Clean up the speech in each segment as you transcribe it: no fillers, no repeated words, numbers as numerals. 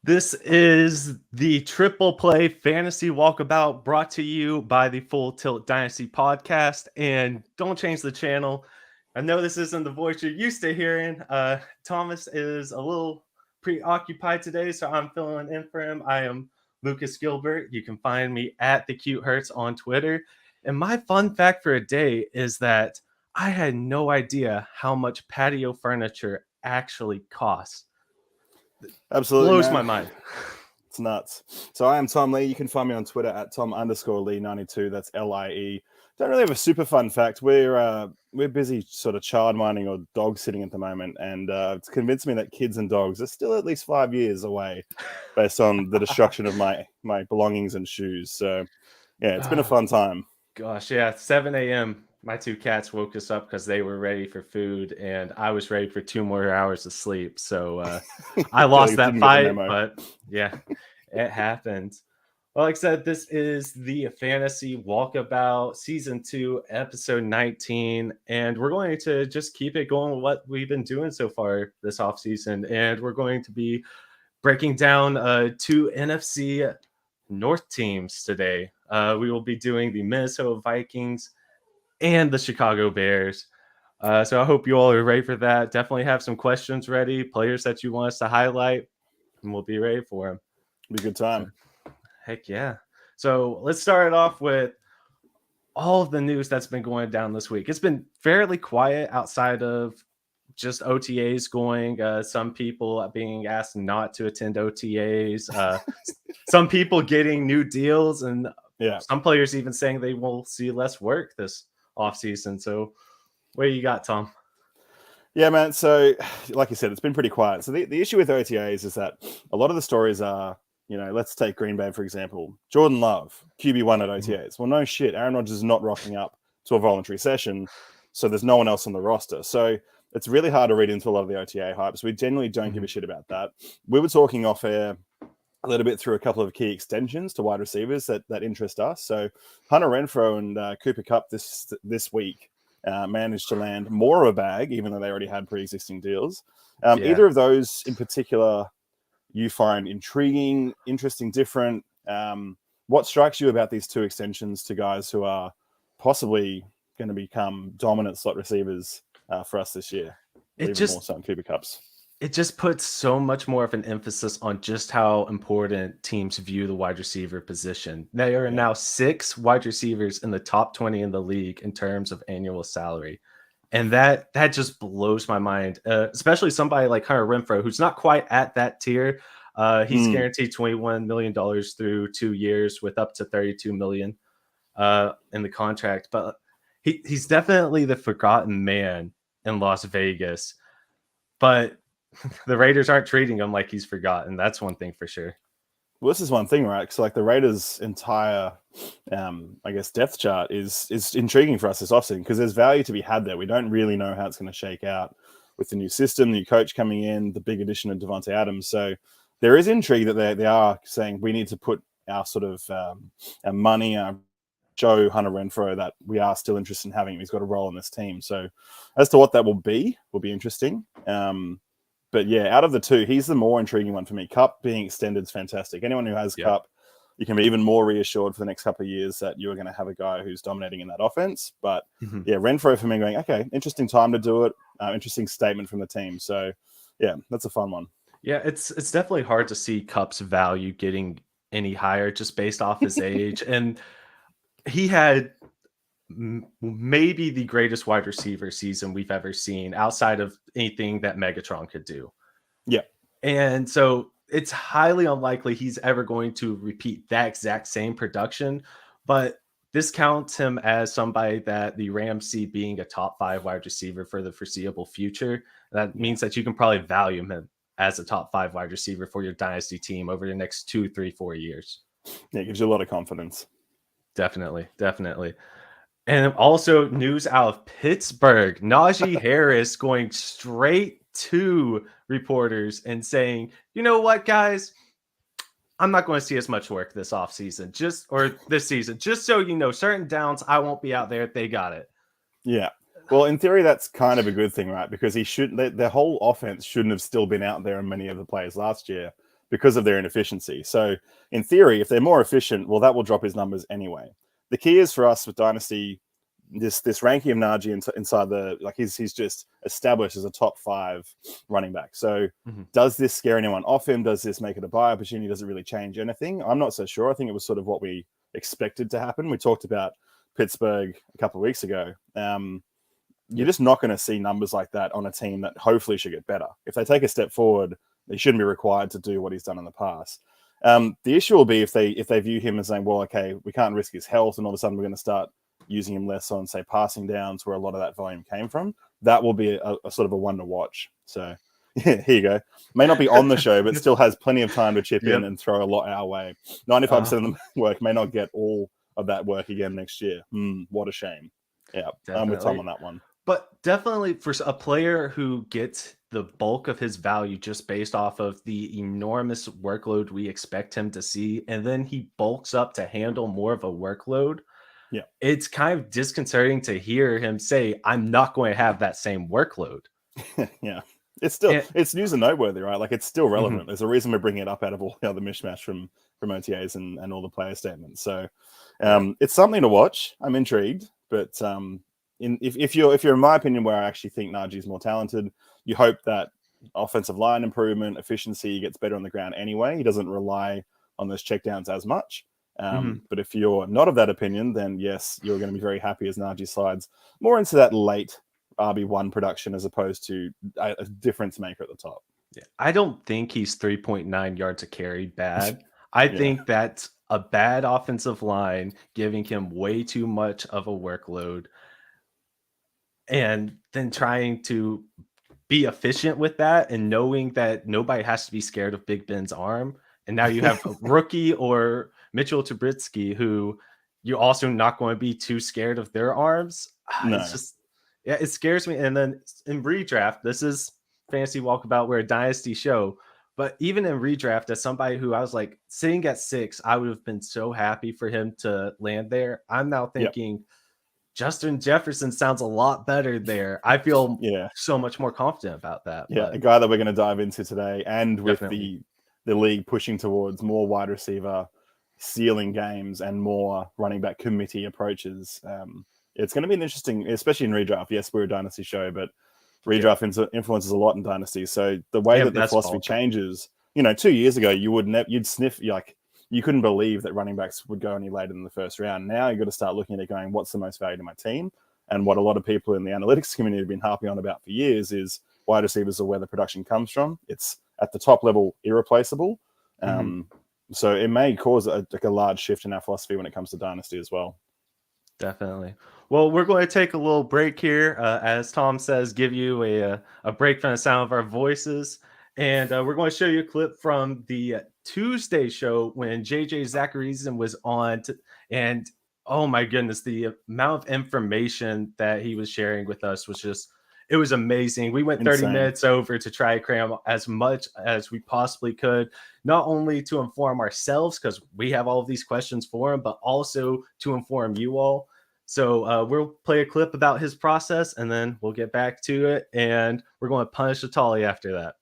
This is the Triple Play Fantasy Walkabout brought to you by the Full Tilt Dynasty podcast. And don't change the channel. I know this isn't the voice you're used to hearing. Thomas is a little preoccupied today, so I'm filling in for him. I am Lucas Gilbert. You can find me at the Cute Hurts on Twitter. And my fun fact for a day is that I had no idea how much patio furniture actually costs. Absolutely, Blows man. my mind. It's nuts. So I am Tom Lee. You can find me on Twitter at Tom_Lee92. That's LIE. Don't really have a super fun fact. We're busy sort of child minding or dog sitting at the moment, and it's convinced me that kids and dogs are still at least 5 years away, based on the destruction of my belongings and shoes. So yeah, it's been a fun time. Gosh, yeah, 7 a.m. My two cats woke us up because they were ready for food, and I was ready for 2 more hours of sleep. So I lost that fight, but yeah, it happened. Well, like I said, this is the Fantasy Walkabout Season 2, Episode 19, and we're going to just keep it going with what we've been doing so far this offseason, and we're going to be breaking down 2 NFC North teams today. We will be doing the Minnesota Vikings and the Chicago Bears. So I hope you all are ready for that. Definitely have some questions ready, players that you want us to highlight, and we'll be ready for them. Be a good time. Heck yeah. So let's start it off with all of the news that's been going down this week. It's been fairly quiet outside of just OTAs going. Some people being asked not to attend OTAs. Some people getting new deals, and some players even saying they will see less work this offseason. So what do you got, Tom? Yeah, man. So like you said, it's been pretty quiet. So the issue with OTAs is that a lot of the stories are, let's take Green Bay, for example. Jordan Love, QB1 at OTAs. Well, no shit. Aaron Rodgers is not rocking up to a voluntary session, so there's no one else on the roster. So it's really hard to read into a lot of the OTA hypes. We generally don't give a shit about that. We were talking off air a little bit through a couple of key extensions to wide receivers that interest us. So Hunter Renfrow and Cooper Kupp this week managed to land more of a bag, even though they already had pre-existing deals. Either of those in particular you find intriguing, interesting, different? What strikes you about these 2 extensions to guys who are possibly going to become dominant slot receivers for us this year? Even more so in Cooper Kupps. It just puts so much more of an emphasis on just how important teams view the wide receiver position. There are now 6 wide receivers in the top 20 in the league in terms of annual salary. And that just blows my mind, especially somebody like Hunter Renfrow, who's not quite at that tier. He's guaranteed $21 million through 2 years with up to $32 million in the contract. But he's definitely the forgotten man in Las Vegas. But the Raiders aren't treating him like he's forgotten. That's one thing for sure. Well, this is one thing, right? Because like the Raiders' entire, depth chart is intriguing for us this offseason because there's value to be had there. We don't really know how it's going to shake out with the new system, new coach coming in, the big addition of Devonta Adams. So there is intrigue that they are saying we need to put our sort of our money, show Hunter Renfrow that we are still interested in having him. He's got a role in this team. So as to what that will be interesting. But yeah, out of the 2, he's the more intriguing one for me. Kupp being extended is fantastic. Anyone who has Kupp, you can be even more reassured for the next couple of years that you're going to have a guy who's dominating in that offense. But yeah, Renfrow for me going, okay, interesting time to do it. Interesting statement from the team. So yeah, that's a fun one. Yeah, it's definitely hard to see Kupp's value getting any higher just based off his age. And he had maybe the greatest wide receiver season we've ever seen outside of anything that Megatron could do. Yeah. And so it's highly unlikely he's ever going to repeat that exact same production, but this counts him as somebody that the Rams see being a top 5 wide receiver for the foreseeable future. That means that you can probably value him as a top 5 wide receiver for your dynasty team over the next 2, 3, 4 years. Yeah, it gives you a lot of confidence. Definitely. And also news out of Pittsburgh, Najee Harris going straight to reporters and saying, you know what, guys, I'm not going to see as much work this offseason, this season. Just so you know, certain downs, I won't be out there. They got it. Yeah. Well, in theory, that's kind of a good thing, right? Because their whole offense shouldn't have still been out there in many of the plays last year. because of their inefficiency. So in theory, if they're more efficient, well, that will drop his numbers anyway. The key is for us with Dynasty, this ranking of Najee inside the, like, he's just established as a top 5 running back. So does this scare anyone off him? Does this make it a buy opportunity? Does it really change anything? I'm not so sure. I think it was sort of what we expected to happen. We talked about Pittsburgh a couple of weeks ago. You're just not going to see numbers like that on a team that hopefully should get better. If they take a step forward, they shouldn't be required to do what he's done in the past. The issue will be if they view him as saying, well, okay, we can't risk his health, and all of a sudden we're going to start using him less on, say, passing downs where a lot of that volume came from. That will be a sort of a one to watch. So yeah, here you go. May not be on the show, but still has plenty of time to chip in and throw a lot our way. 95% of the work may not get all of that work again next year. What a shame. Yeah, definitely. I'm with Tom on that one. But definitely for a player who gets the bulk of his value just based off of the enormous workload we expect him to see, and then he bulks up to handle more of a workload. Yeah, it's kind of disconcerting to hear him say, I'm not going to have that same workload. Yeah. It's news and noteworthy, right? Like, it's still relevant. There's a reason we're bringing it up out of all the other mishmash from OTAs and all the player statements. So it's something to watch. I'm intrigued, but if you're in my opinion, where I actually think Najee's more talented, you hope that offensive line improvement, efficiency gets better on the ground anyway. He doesn't rely on those checkdowns as much. But if you're not of that opinion, then yes, you're going to be very happy as Najee slides more into that late RB1 production as opposed to a difference maker at the top. Yeah, I don't think he's 3.9 yards a carry bad. I think that's a bad offensive line giving him way too much of a workload, and then trying to be efficient with that and knowing that nobody has to be scared of Big Ben's arm. And now you have a rookie or Mitchell Trubisky, who you're also not going to be too scared of their arms. No. It's just, it scares me. And then in redraft, this is Fantasy Walkabout, we're a dynasty show. But even in redraft, as somebody who I was like sitting at 6, I would have been so happy for him to land there. I'm now thinking Justin Jefferson sounds a lot better there. I feel so much more confident about that. Yeah, a guy that we're going to dive into today, and with the league pushing towards more wide receiver ceiling games and more running back committee approaches. It's going to be an interesting, especially in redraft. Yes, we're a dynasty show, but redraft influences a lot in dynasty. So the way that the philosophy changes, 2 years ago, you'd sniff, like, you couldn't believe that running backs would go any later than the first round. Now you've got to start looking at it going, what's the most value to my team? And what a lot of people in the analytics community have been harping on about for years is wide receivers are where the production comes from. It's at the top level, irreplaceable. So it may cause a large shift in our philosophy when it comes to dynasty as well. Definitely. Well, we're going to take a little break here. As Tom says, give you a break from the sound of our voices. And we're going to show you a clip from the Tuesday show when JJ Zacharyson was on. And oh my goodness, the amount of information that he was sharing with us was just, it was amazing. We went 30 minutes over to try to cram as much as we possibly could, not only to inform ourselves, because we have all of these questions for him, but also to inform you all. So we'll play a clip about his process, and then we'll get back to it, and we're going to punish Atali after that.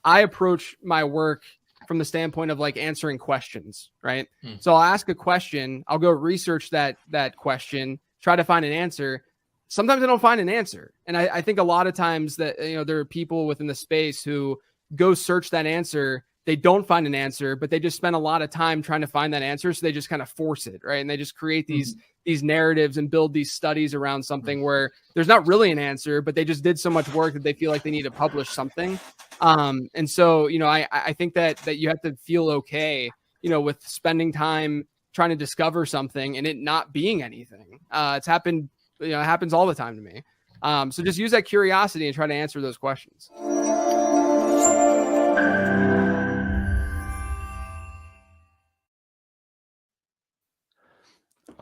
I approach my work from the standpoint of like answering questions, right? So I'll ask a question, I'll go research that question, try to find an answer. Sometimes I don't find an answer. And I think a lot of times that, there are people within the space who go search that answer. They don't find an answer, but they just spend a lot of time trying to find that answer. So they just kind of force it, right? And they just create these narratives and build these studies around something where there's not really an answer, but they just did so much work that they feel like they need to publish something. And so, I think that you have to feel okay, with spending time trying to discover something and it not being anything. It's happened. It happens all the time to me. So just use that curiosity and try to answer those questions.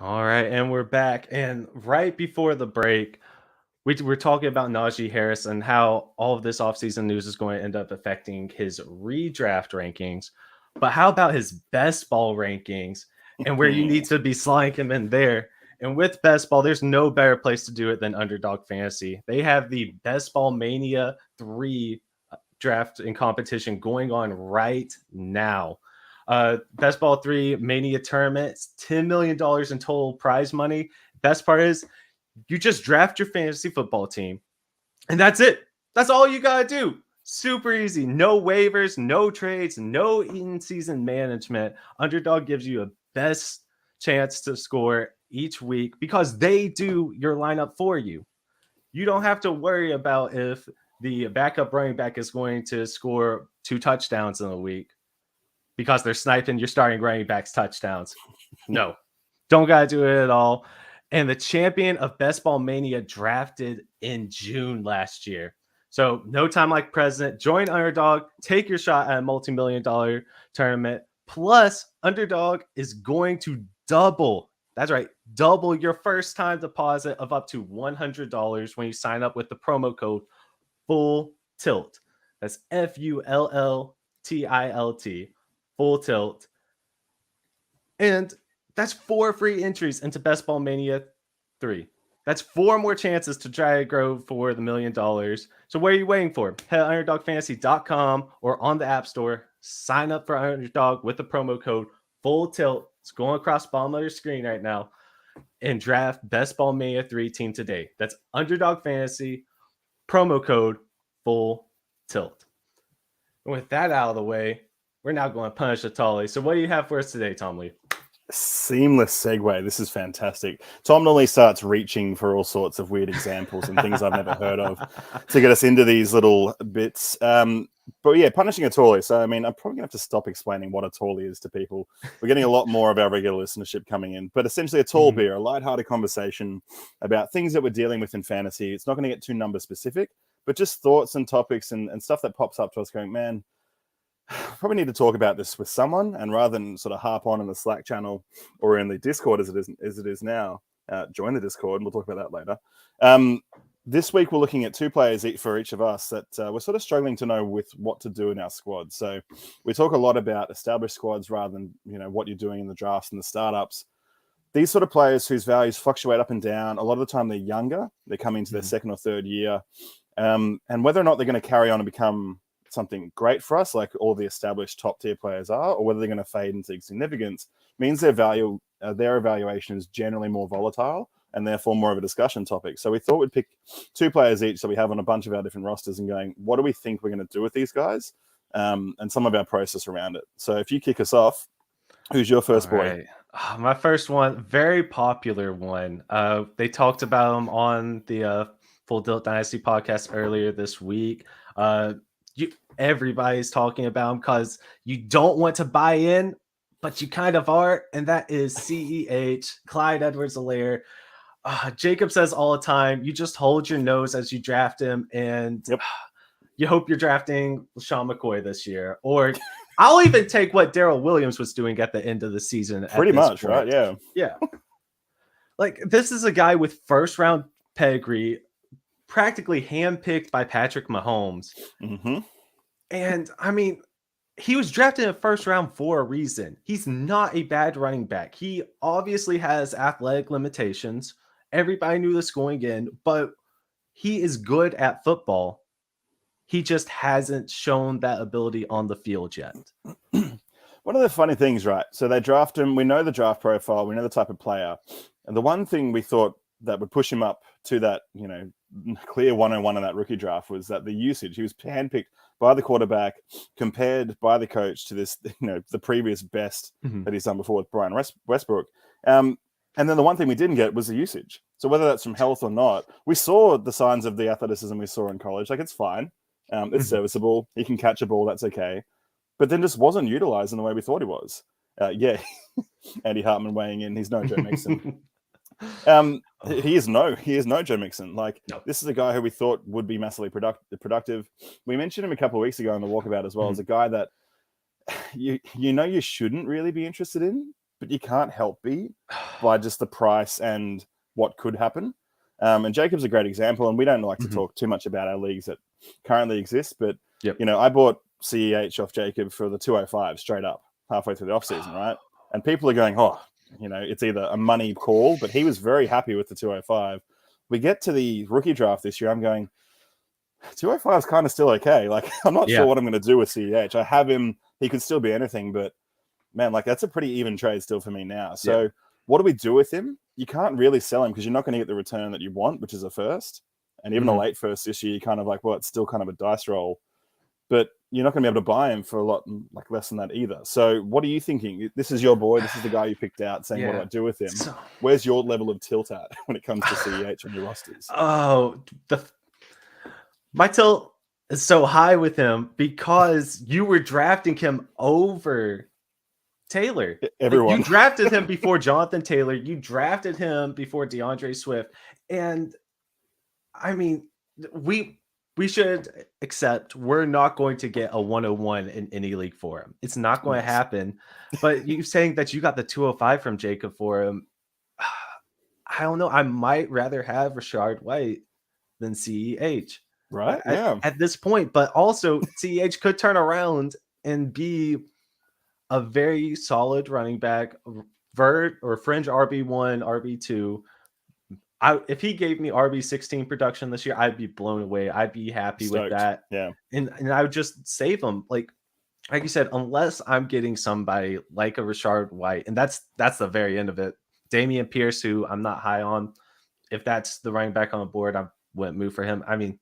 All right, and we're back. And right before the break, we're talking about Najee Harris and how all of this offseason news is going to end up affecting his redraft rankings. But how about his best ball rankings and where you need to be sliding him in there? And with Best Ball, there's no better place to do it than Underdog Fantasy. They have the Best Ball Mania 3 draft and competition going on right now. Best Ball 3 Mania tournament, $10 million in total prize money. Best part is you just draft your fantasy football team, and that's it. That's all you got to do. Super easy. No waivers, no trades, no in-season management. Underdog gives you a best chance to score each week because they do your lineup for you. You don't have to worry about if the backup running back is going to score 2 touchdowns in a week because they're sniping your starting running back's touchdowns. No, don't got to do it at all. And the champion of Best Ball Mania drafted in June last year. So no time like present. Join Underdog. Take your shot at a multi-million-dollar tournament. Plus, Underdog is going to double. That's right. Double your first time deposit of up to $100 when you sign up with the promo code Full Tilt. That's FULLTILT. Full Tilt. And that's 4 free entries into Best Ball Mania 3. That's 4 more chances to try to grow for the $1 million. So what are you waiting for? Head to UnderdogFantasy.com or on the App Store. Sign up for Underdog with the promo code Full Tilt. It's going across the bottom of your screen right now. And draft Best Ball Mania 3 team today. That's Underdog Fantasy, promo code Full Tilt. And with that out of the way, we're now going to punish the Tully. So what do you have for us today, Tom Lee? Seamless segue. This is fantastic. Tom normally starts reaching for all sorts of weird examples and things I've never heard of to get us into these little bits. But yeah, punishing a Tully. So, I mean, I'm probably going to have to stop explaining what a Tully is to people. We're getting a lot more of our regular listenership coming in. But essentially a tall beer, a lighthearted conversation about things that we're dealing with in fantasy. It's not going to get too number specific, but just thoughts and topics and stuff that pops up to us going, man, probably need to talk about this with someone, and rather than sort of harp on in the Slack channel or in the Discord as it is now, join the Discord and we'll talk about that later. This week we're looking at 2 players for each of us that we're sort of struggling to know with what to do in our squad. So we talk a lot about established squads rather than what you're doing in the drafts and the startups. These sort of players whose values fluctuate up and down. A lot of the time they're younger. They're coming into their second or third year, and whether or not they're going to carry on and become something great for us, like all the established top tier players are, or whether they're going to fade into insignificance, means their evaluation is generally more volatile and therefore more of a discussion topic. So we thought we'd pick 2 players each, so we have on a bunch of our different rosters and going, what do we think we're going to do with these guys, and some of our process around it. So if you kick us off, who's your first boy? Right. My first one, very popular one. They talked about him on the Full Tilt Dynasty podcast earlier this week. Everybody's talking about him because you don't want to buy in, but you kind of are, and that is CEH, Clyde Edwards-Helaire. Jacob says all the time, you just hold your nose as you draft him, and you hope you're drafting Sean McCoy this year. Or I'll even take what Darrell Williams was doing at the end of the season. Pretty much, right? Yeah. Yeah. Like, this is a guy with first-round pedigree, practically handpicked by Patrick Mahomes. Mm-hmm. And I mean, he was drafted in the first round for a reason. He's not a bad running back. He obviously has athletic limitations. Everybody knew this going in, but he is good at football. He just hasn't shown that ability on the field yet. One of the funny things, right? So they draft him. We know the draft profile. We know the type of player. And the one thing we thought that would push him up to that, clear 101 in that rookie draft was that the usage. He was handpicked by the quarterback, compared by the coach to this, the previous best that he's done before with Brian Westbrook. And then the one thing we didn't get was the usage. So whether that's from health or not, we saw the signs of the athleticism we saw in college. Like, it's fine. It's serviceable. He can catch a ball. That's okay. But then just wasn't utilized in the way we thought he was. Andy Hartman weighing in. He's no Joe Mixon. He is no Joe Mixon. This is a guy who we thought would be massively productive. We mentioned him a couple of weeks ago in the Walkabout as well as a guy that you shouldn't really be interested in, but you can't help be by just the price and what could happen. And Jacob's a great example, and we don't like to talk too much about our leagues that currently exist, but I bought CEH off Jacob for the 205 straight up halfway through the offseason, right? And people are going, it's either a money call, but he was very happy with the 205. We get to the rookie draft this year. I'm going, 205 is kind of still okay. Like, I'm not sure what I'm going to do with CEH. I have him. He could still be anything, but man, like, that's a pretty even trade still for me now. So what do we do with him? You can't really sell him because you're not going to get the return that you want, which is a first. And even a late first this year, you're kind of like, well, it's still kind of a dice roll. But you're not going to be able to buy him for a lot like less than that either. So what are you thinking? This is your boy. This is the guy you picked out saying, what do I do with him? Where's your level of tilt at when it comes to CEH on your rosters? Oh, my tilt is so high with him because you were drafting him over Taylor. Everyone. You drafted him before Jonathan Taylor. You drafted him before DeAndre Swift. And I mean, we should accept we're not going to get a 101 in any league for him. It's not going to happen. But you saying that you got the 205 from Jacob for him, I don't know. I might rather have Rashard White than CEH. Right. At this point. But also, CEH could turn around and be a very solid running back, vert or fringe RB1, RB2. If he gave me RB16 production this year, I'd be blown away. I'd be happy with that. Yeah. And I would just save him. Like you said, unless I'm getting somebody like a Rashard White, and that's the very end of it. Damien Pierce, who I'm not high on. If that's the running back on the board, I wouldn't move for him. I mean,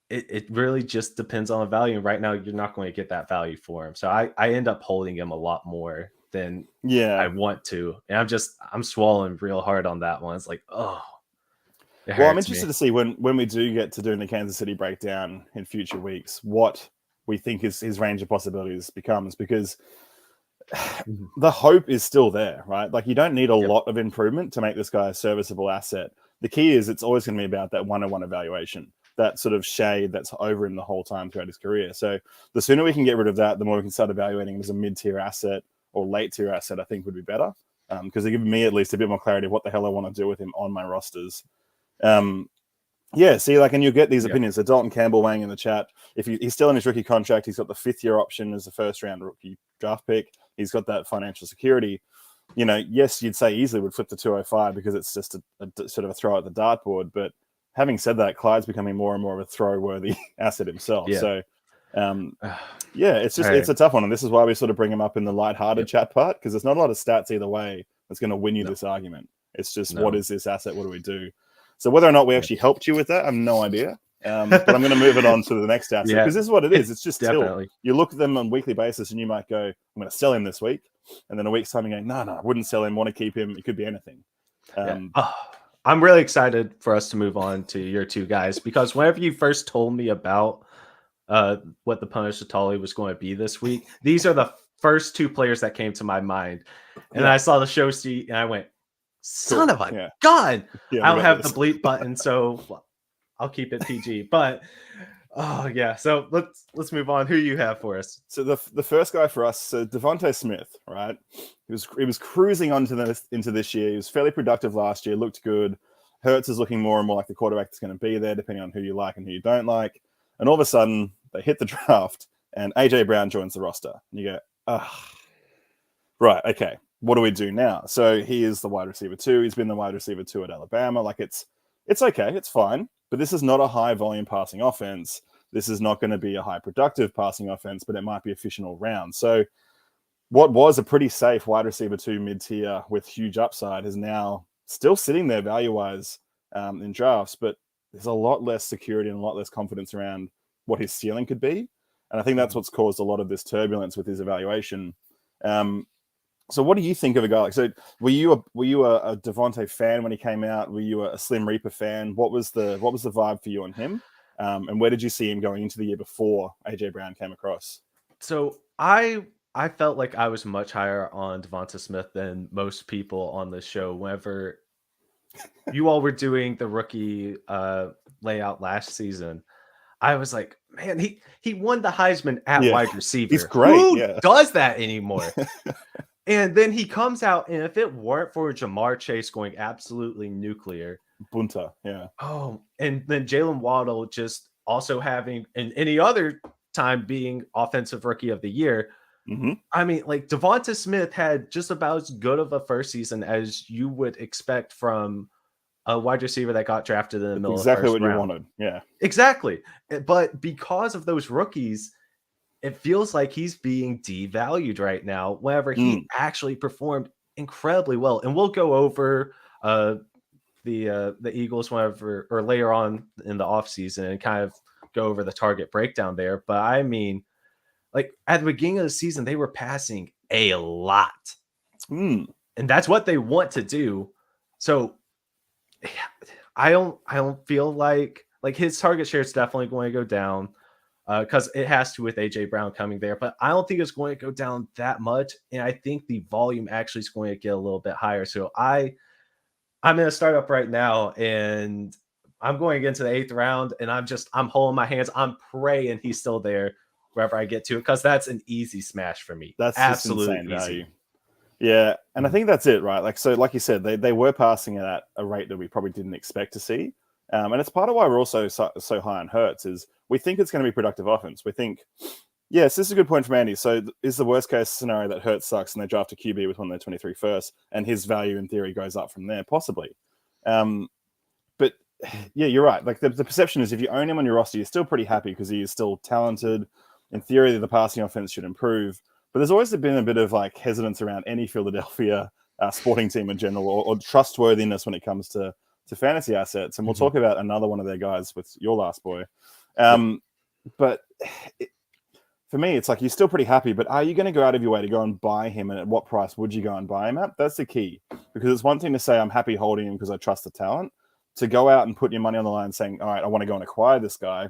it really just depends on the value. And right now, you're not going to get that value for him. So I end up holding him a lot more than I want to. And I'm swallowing real hard on that one. It's like, well, I'm interested to see when we do get to doing the Kansas City breakdown in future weeks, what we think his range of possibilities becomes, because the hope is still there, right? Like, you don't need a lot of improvement to make this guy a serviceable asset. The key is it's always going to be about that 101 evaluation, that sort of shade that's over him the whole time throughout his career. So the sooner we can get rid of that, the more we can start evaluating him as a mid-tier asset or late-tier asset, I think would be better, because they give me at least a bit more clarity of what the hell I want to do with him on my rosters. And you'll get these opinions. So Dalton Campbell weighing in the chat. If he's still in his rookie contract, he's got the 5th-year option as a first-round rookie draft pick. He's got that financial security. You know, yes, you'd say easily would flip to 205 because it's just a sort of a throw at the dartboard. But having said that, Clyde's becoming more and more of a throw-worthy asset himself. Yeah. So, it's just it's a tough one, and this is why we sort of bring him up in the lighthearted chat part, because there's not a lot of stats either way that's going to win you this argument. It's just what is this asset? What do we do? So whether or not we actually helped you with that, I have no idea. But I'm going to move it on to the next asset, because this is what it is. It's just tilt. You look at them on a weekly basis and you might go, I'm going to sell him this week. And then a week's time you go, no, I wouldn't sell him, want to keep him. It could be anything. I'm really excited for us to move on to your two guys, because whenever you first told me about what the Punisher Tolly was going to be this week, these are the first two players that came to my mind. And I saw the show sheet and I went, son of a gun. I don't have the bleep button, so I'll keep it PG. But so let's move on. Who you have for us? So the first guy for us, so Devonta Smith, right? He was cruising into this year. He was fairly productive last year, looked good. Hurts is looking more and more like the quarterback that's going to be there, depending on who you like and who you don't like. And all of a sudden, they hit the draft, and AJ Brown joins the roster. And you go, right, okay, what do we do now? So he is the wide receiver 2. He's been the wide receiver 2 at Alabama. Like, it's okay, it's fine. But this is not a high volume passing offense. This is not going to be a high productive passing offense, but it might be efficient all round. So what was a pretty safe wide receiver 2 mid-tier with huge upside is now still sitting there value-wise in drafts, but there's a lot less security and a lot less confidence around what his ceiling could be. And I think that's what's caused a lot of this turbulence with his evaluation. So what do you think of a guy like? So were you a Devonta fan when he came out? Were you a Slim Reaper fan? What was the vibe for you on him? And where did you see him going into the year before AJ Brown came across? So I felt like I was much higher on Devonta Smith than most people on the show. Whenever you all were doing the rookie layout last season, I was like, man, he won the Heisman at wide receiver. He's great. Who does that anymore? And then he comes out, and if it weren't for Jamar Chase going absolutely nuclear, Bunta, and then Jalen Waddle just also having, and any other time being offensive rookie of the year. Mm-hmm. I mean, like, Devonta Smith had just about as good of a first season as you would expect from a wide receiver that got drafted in the middle exactly of the what first round. you wanted. Yeah, exactly. But because of those rookies, it feels like he's being devalued right now. Whenever he actually performed incredibly well, and we'll go over the Eagles whenever or later on in the offseason and kind of go over the target breakdown there. But I mean, like at the beginning of the season, they were passing a lot. And that's what they want to do. So I don't feel like his target share is definitely going to go down because it has to with AJ Brown coming there. But I don't think it's going to go down that much. And I think the volume actually is going to get a little bit higher. So I'm in a startup right now, and I'm going into the 8th round, and I'm holding my hands. I'm praying he's still there wherever I get to it, because that's an easy smash for me. That's absolutely insane easy value. Yeah, and I think that's it, right? Like you said, they were passing it at a rate that we probably didn't expect to see. And it's part of why we're also so high on Hurts is we think it's going to be productive offense. We think, yes, this is a good point from Andy. So is the worst case scenario that Hurts sucks and they draft a QB with one of their 23 first, and his value in theory goes up from there? Possibly. But yeah, you're right. Like the perception is if you own him on your roster, you're still pretty happy because he is still talented. In theory, the passing offense should improve. But there's always been a bit of like hesitance around any Philadelphia sporting team in general, or trustworthiness when it comes to fantasy assets. And we'll talk about another one of their guys with your last boy. But for me, it's like you're still pretty happy, but are you going to go out of your way to go and buy him? And at what price would you go and buy him at? That's the key. Because it's one thing to say I'm happy holding him because I trust the talent. To go out and put your money on the line saying, all right, I want to go and acquire this guy.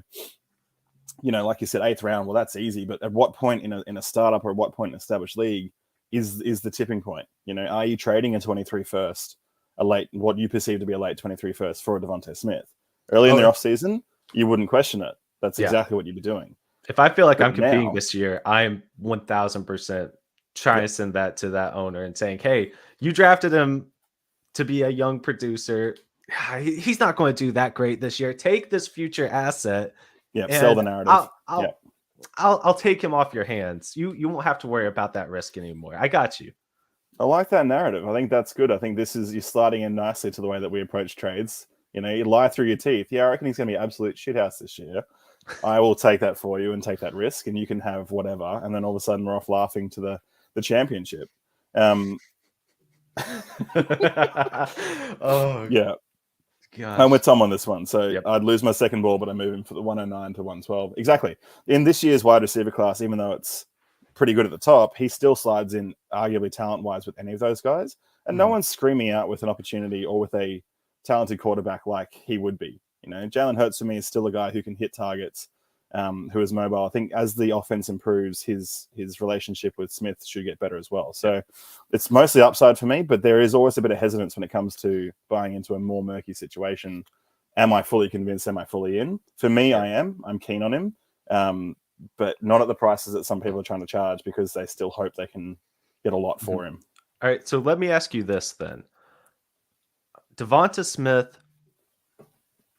You know, like you said, 8th round, well, that's easy. But at what point in a startup or at what point in an established league is the tipping point? You know, are you trading a 23 first, what you perceive to be a late 23 first for a Devonta Smith? Early in the offseason, you wouldn't question it. That's exactly what you'd be doing. If I feel like I'm competing this year, I'm 1,000% trying to send that to that owner and saying, hey, you drafted him to be a young producer. He's not going to do that great this year. Take this future asset. Yeah, sell the narrative. I'll take him off your hands. You won't have to worry about that risk anymore. I got you. I like that narrative. I think that's good. I think you're sliding in nicely to the way that we approach trades. You know, you lie through your teeth. Yeah, I reckon he's going to be absolute shithouse this year. I will take that for you and take that risk, and you can have whatever. And then all of a sudden, we're off laughing to the championship. Oh yeah. Gosh. I'm with Tom on this one. So I'd lose my second ball, but I move him for the 109 to 112. Exactly. In this year's wide receiver class, even though it's pretty good at the top, he still slides in arguably talent-wise with any of those guys. And no one's screaming out with an opportunity or with a talented quarterback like he would be. You know, Jalen Hurts for me is still a guy who can hit targets, who is mobile. I think as the offense improves, his relationship with Smith should get better as well. So it's mostly upside for me, but there is always a bit of hesitance when it comes to buying into a more murky situation. Am I fully convinced? Am I fully in? For me, I am. I'm keen on him, but not at the prices that some people are trying to charge because they still hope they can get a lot for him. All right, so let me ask you this then. Devonta Smith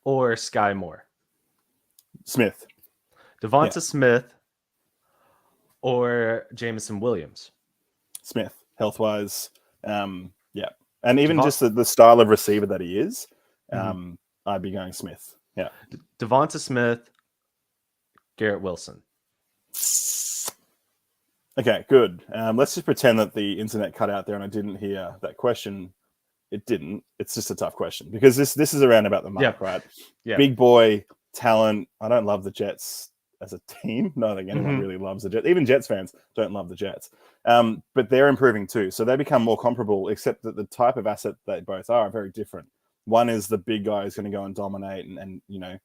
or Sky Moore? Smith. Devonta Smith or Jameson Williams? Smith, health-wise. Yeah. And even just the style of receiver that he is, I'd be going Smith. Yeah. Devonta Smith, Garrett Wilson. Okay, good. Let's just pretend that the internet cut out there and I didn't hear that question. It didn't. It's just a tough question because this is around about the mark, right? Yeah. Big boy talent. I don't love the Jets as a team. No, I think anyone really loves the Jets. Even Jets fans don't love the Jets. But they're improving too. So they become more comparable, except that the type of asset they both are very different. One is the big guy who's going to go and dominate and you know,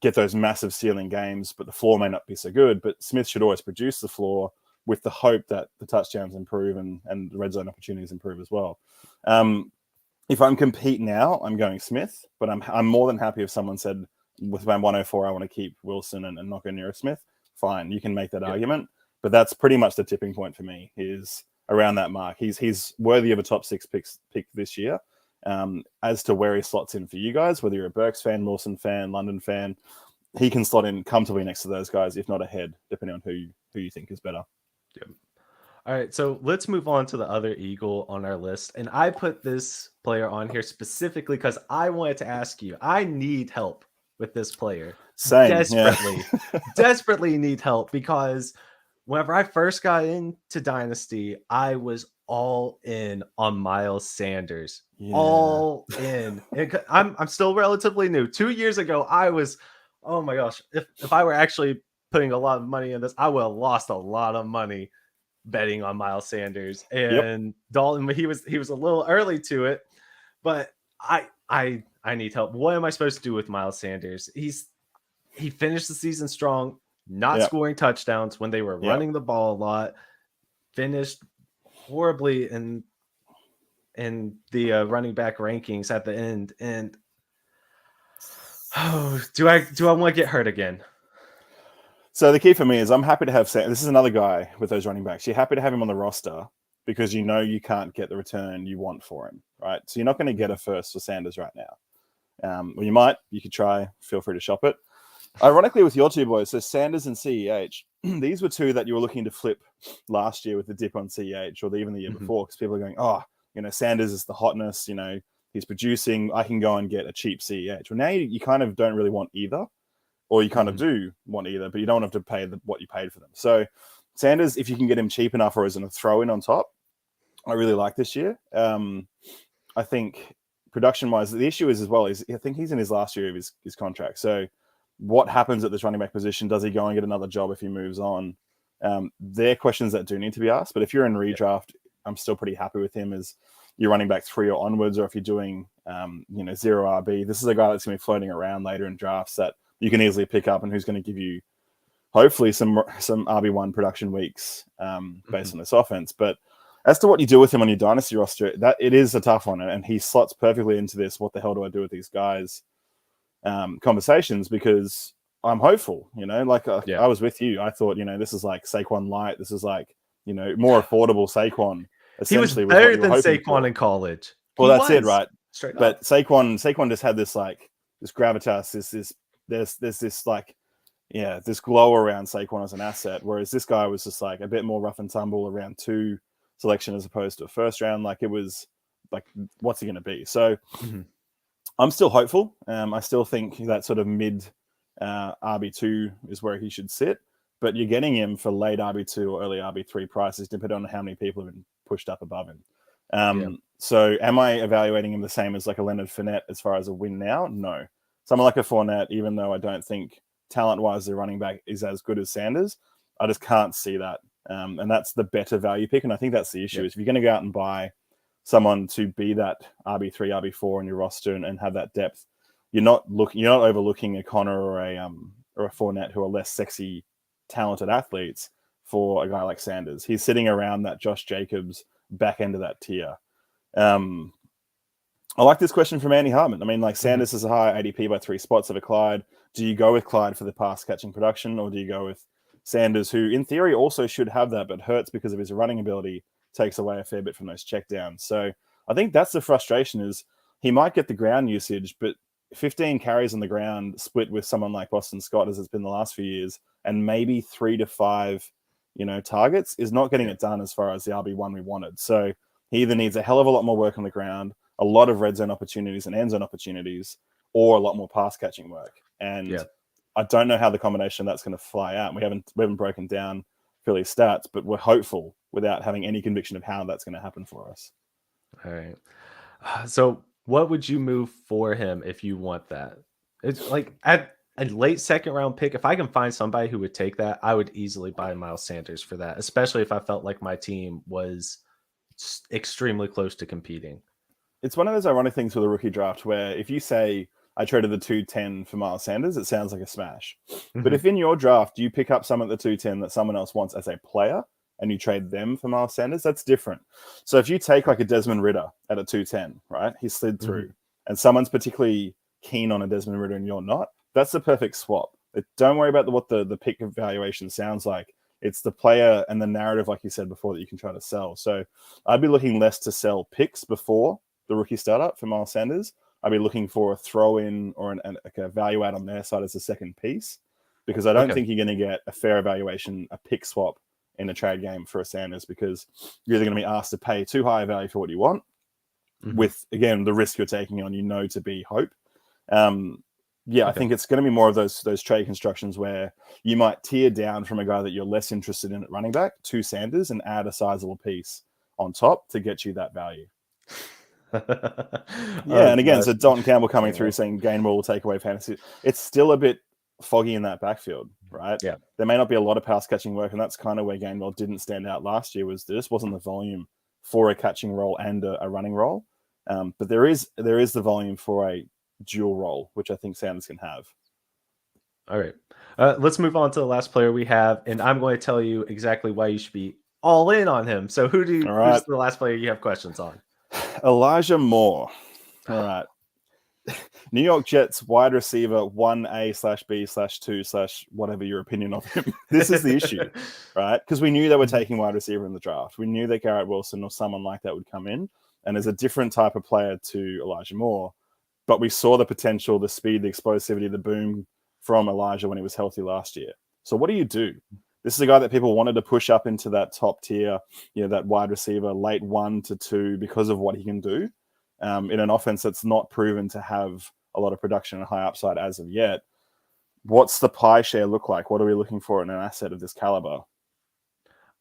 get those massive ceiling games, but the floor may not be so good. But Smith should always produce the floor with the hope that the touchdowns improve and the red zone opportunities improve as well. If I'm competing now, I'm going Smith, but I'm more than happy if someone said with my 104, I want to keep Wilson and not go near Smith. Fine, you can make that argument, but that's pretty much the tipping point for me is around that mark. He's worthy of a top 6 pick this year. As to where he slots in for you guys, whether you're a Burks fan, Wilson fan, London fan, he can slot in comfortably next to those guys, if not ahead, depending on who you think is better. Yeah. All right, so let's move on to the other Eagle on our list. And I put this player on here specifically because I wanted to ask you. I need help with this player. Same. Desperately need help because whenever I first got into Dynasty, I was all in on Miles Sanders. Yeah. All in. I'm still relatively new. 2 years ago, I was, oh my gosh, if I were actually putting a lot of money in this, I would have lost a lot of money betting on Miles Sanders. And Dalton, he was a little early to it, but I need help. What am I supposed to do with Miles Sanders? He finished the season strong, not scoring touchdowns when they were running the ball a lot, finished horribly in the running back rankings at the end. And do I want to get hurt again? So the key for me is I'm happy to have this is another guy with those running backs. You're happy to have him on the roster because you know you can't get the return you want for him, right? So you're not going to get a first for Sanders right now. Well, you might. You could try. Feel free to shop it. Ironically, with your two boys, so Sanders and CEH, these were two that you were looking to flip last year with the dip on CEH or even the year before, because people are going, Sanders is the hotness, he's producing. I can go and get a cheap CEH. Well, now you kind of don't really want either. Or you kind of do want either, but you don't have to pay what you paid for them. So Sanders, if you can get him cheap enough or as a throw-in on top, I really like this year. I think production-wise, the issue is I think he's in his last year of his contract. So what happens at this running back position? Does he go and get another job if he moves on? They're questions that do need to be asked. But if you're in redraft, I'm still pretty happy with him as you're running back 3 or onwards, or if you're doing, 0 RB. This is a guy that's going to be floating around later in drafts that you can easily pick up and who's going to give you hopefully some RB1 production weeks based on this offense. But as to what you do with him on your dynasty roster, that it is a tough one. And he slots perfectly into this. What the hell do I do with these guys? Conversations, because I'm hopeful, I was with you. I thought, this is like Saquon light. This is like, more affordable Saquon. He was better than Saquon in college. Well, that's it, right? Straight but up. Saquon just had this this gravitas, there's this glow around Saquon as an asset, whereas this guy was just like a bit more rough and tumble around 2 selection as opposed to a first round. Like it was like, what's he going to be? So I'm still hopeful. I still think that sort of mid RB2 is where he should sit, but you're getting him for late RB2 or early RB3 prices, depending on how many people have been pushed up above him. So am I evaluating him the same as like a Leonard Fournette as far as a win now? No. Someone like a Fournette, even though I don't think talent-wise the running back is as good as Sanders, I just can't see that. And that's the better value pick. And I think that's the issue is if you're going to go out and buy someone to be that RB3, RB4 on your roster and have that depth, you're not overlooking a Connor or a Fournette who are less sexy, talented athletes for a guy like Sanders. He's sitting around that Josh Jacobs back end of that tier. I like this question from Andy Hartman. I mean, Sanders is a high ADP by 3 spots over Clyde. Do you go with Clyde for the pass catching production, or do you go with Sanders, who in theory also should have that, but hurts because of his running ability, takes away a fair bit from those checkdowns? So I think that's the frustration is he might get the ground usage, but 15 carries on the ground split with someone like Boston Scott, as it's been the last few years, and maybe 3 to 5, targets is not getting it done as far as the RB1 we wanted. So he either needs a hell of a lot more work on the ground, a lot of red zone opportunities and end zone opportunities, or a lot more pass catching work. And I don't know how the combination of that's going to fly out. We haven't broken down Philly's stats, but we're hopeful without having any conviction of how that's going to happen for us. All right. So what would you move for him if you want that? It's like at a late second round pick. If I can find somebody who would take that, I would easily buy Miles Sanders for that, especially if I felt like my team was extremely close to competing. It's one of those ironic things with a rookie draft where if you say, I traded the 210 for Miles Sanders, it sounds like a smash. But if in your draft, you pick up some at the 210 that someone else wants as a player and you trade them for Miles Sanders, that's different. So if you take like a Desmond Ridder at a 210, right? He slid through and someone's particularly keen on a Desmond Ridder and you're not, that's the perfect swap. Don't worry about what the pick evaluation sounds like. It's the player and the narrative, like you said before, that you can try to sell. So I'd be looking less to sell picks before the rookie startup for Miles Sanders. I'd be looking for a throw-in or a value add on their side as a second piece, because I don't think you're going to get a fair evaluation, a pick swap in a trade game for a Sanders, because you're either going to be asked to pay too high a value for what you want, with, again, the risk you're taking on, to be hope. I think it's going to be more of those trade constructions where you might tier down from a guy that you're less interested in at running back to Sanders and add a sizable piece on top to get you that value. And again, so Dalton Campbell coming through saying Gainwell will take away fantasy. It's still a bit foggy in that backfield, right? Yeah. There may not be a lot of pass catching work, and that's kind of where Gainwell didn't stand out last year. Was there just wasn't the volume for a catching role and a running role, but there is the volume for a dual role, which I think Sanders can have. All right, let's move on to the last player we have, and I'm going to tell you exactly why you should be all in on him. So who's the last player you have questions on? Elijah Moore. All right. New York Jets wide receiver 1A/B/2/ whatever your opinion of him. This is the issue, right? Because we knew they were taking wide receiver in the draft. We knew that Garrett Wilson or someone like that would come in, and there's a different type of player to Elijah Moore. But we saw the potential, the speed, the explosivity, the boom from Elijah when he was healthy last year. So what do you do? This is a guy that people wanted to push up into that top tier, that wide receiver, late 1 to 2, because of what he can do in an offense that's not proven to have a lot of production and high upside as of yet. What's the pie share look like? What are we looking for in an asset of this caliber?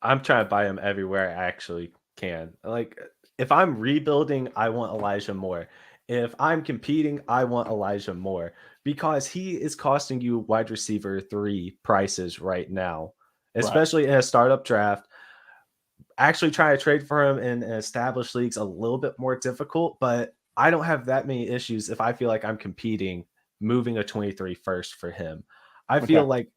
I'm trying to buy him everywhere I actually can. Like, if I'm rebuilding, I want Elijah Moore. If I'm competing, I want Elijah Moore, because he is costing you wide receiver 3 prices right now, especially in a startup draft. Actually trying to trade for him in established leagues a little bit more difficult, but I don't have that many issues if I feel like I'm competing, moving a 23 first for him. I feel like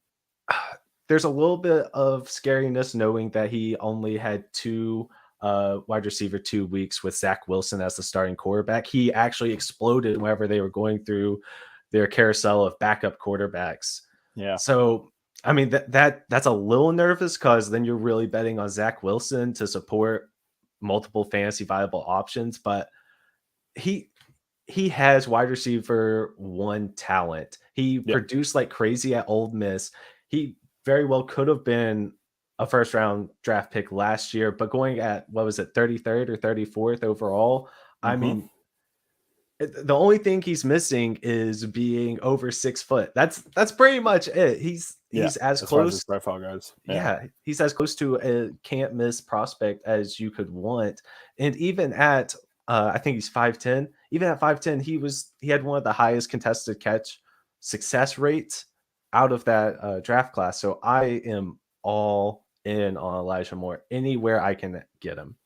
there's a little bit of scariness knowing that he only had 2 wide receiver 2 weeks with Zach Wilson as the starting quarterback. He actually exploded whenever they were going through their carousel of backup quarterbacks. Yeah. So, I mean, that's a little nervous, because then you're really betting on Zach Wilson to support multiple fantasy viable options. But he has wide receiver 1 talent. He produced like crazy at Ole Miss. He very well could have been a first round draft pick last year, but going at, 33rd or 34th overall. I mean, the only thing he's missing is being over 6 foot. That's pretty much it. He's as close as profile goes. He's as close to a can't miss prospect as you could want. And even at I think he's 5'10. Even at 5'10, he had one of the highest contested catch success rates out of that draft class. So I am all in on Elijah Moore anywhere I can get him.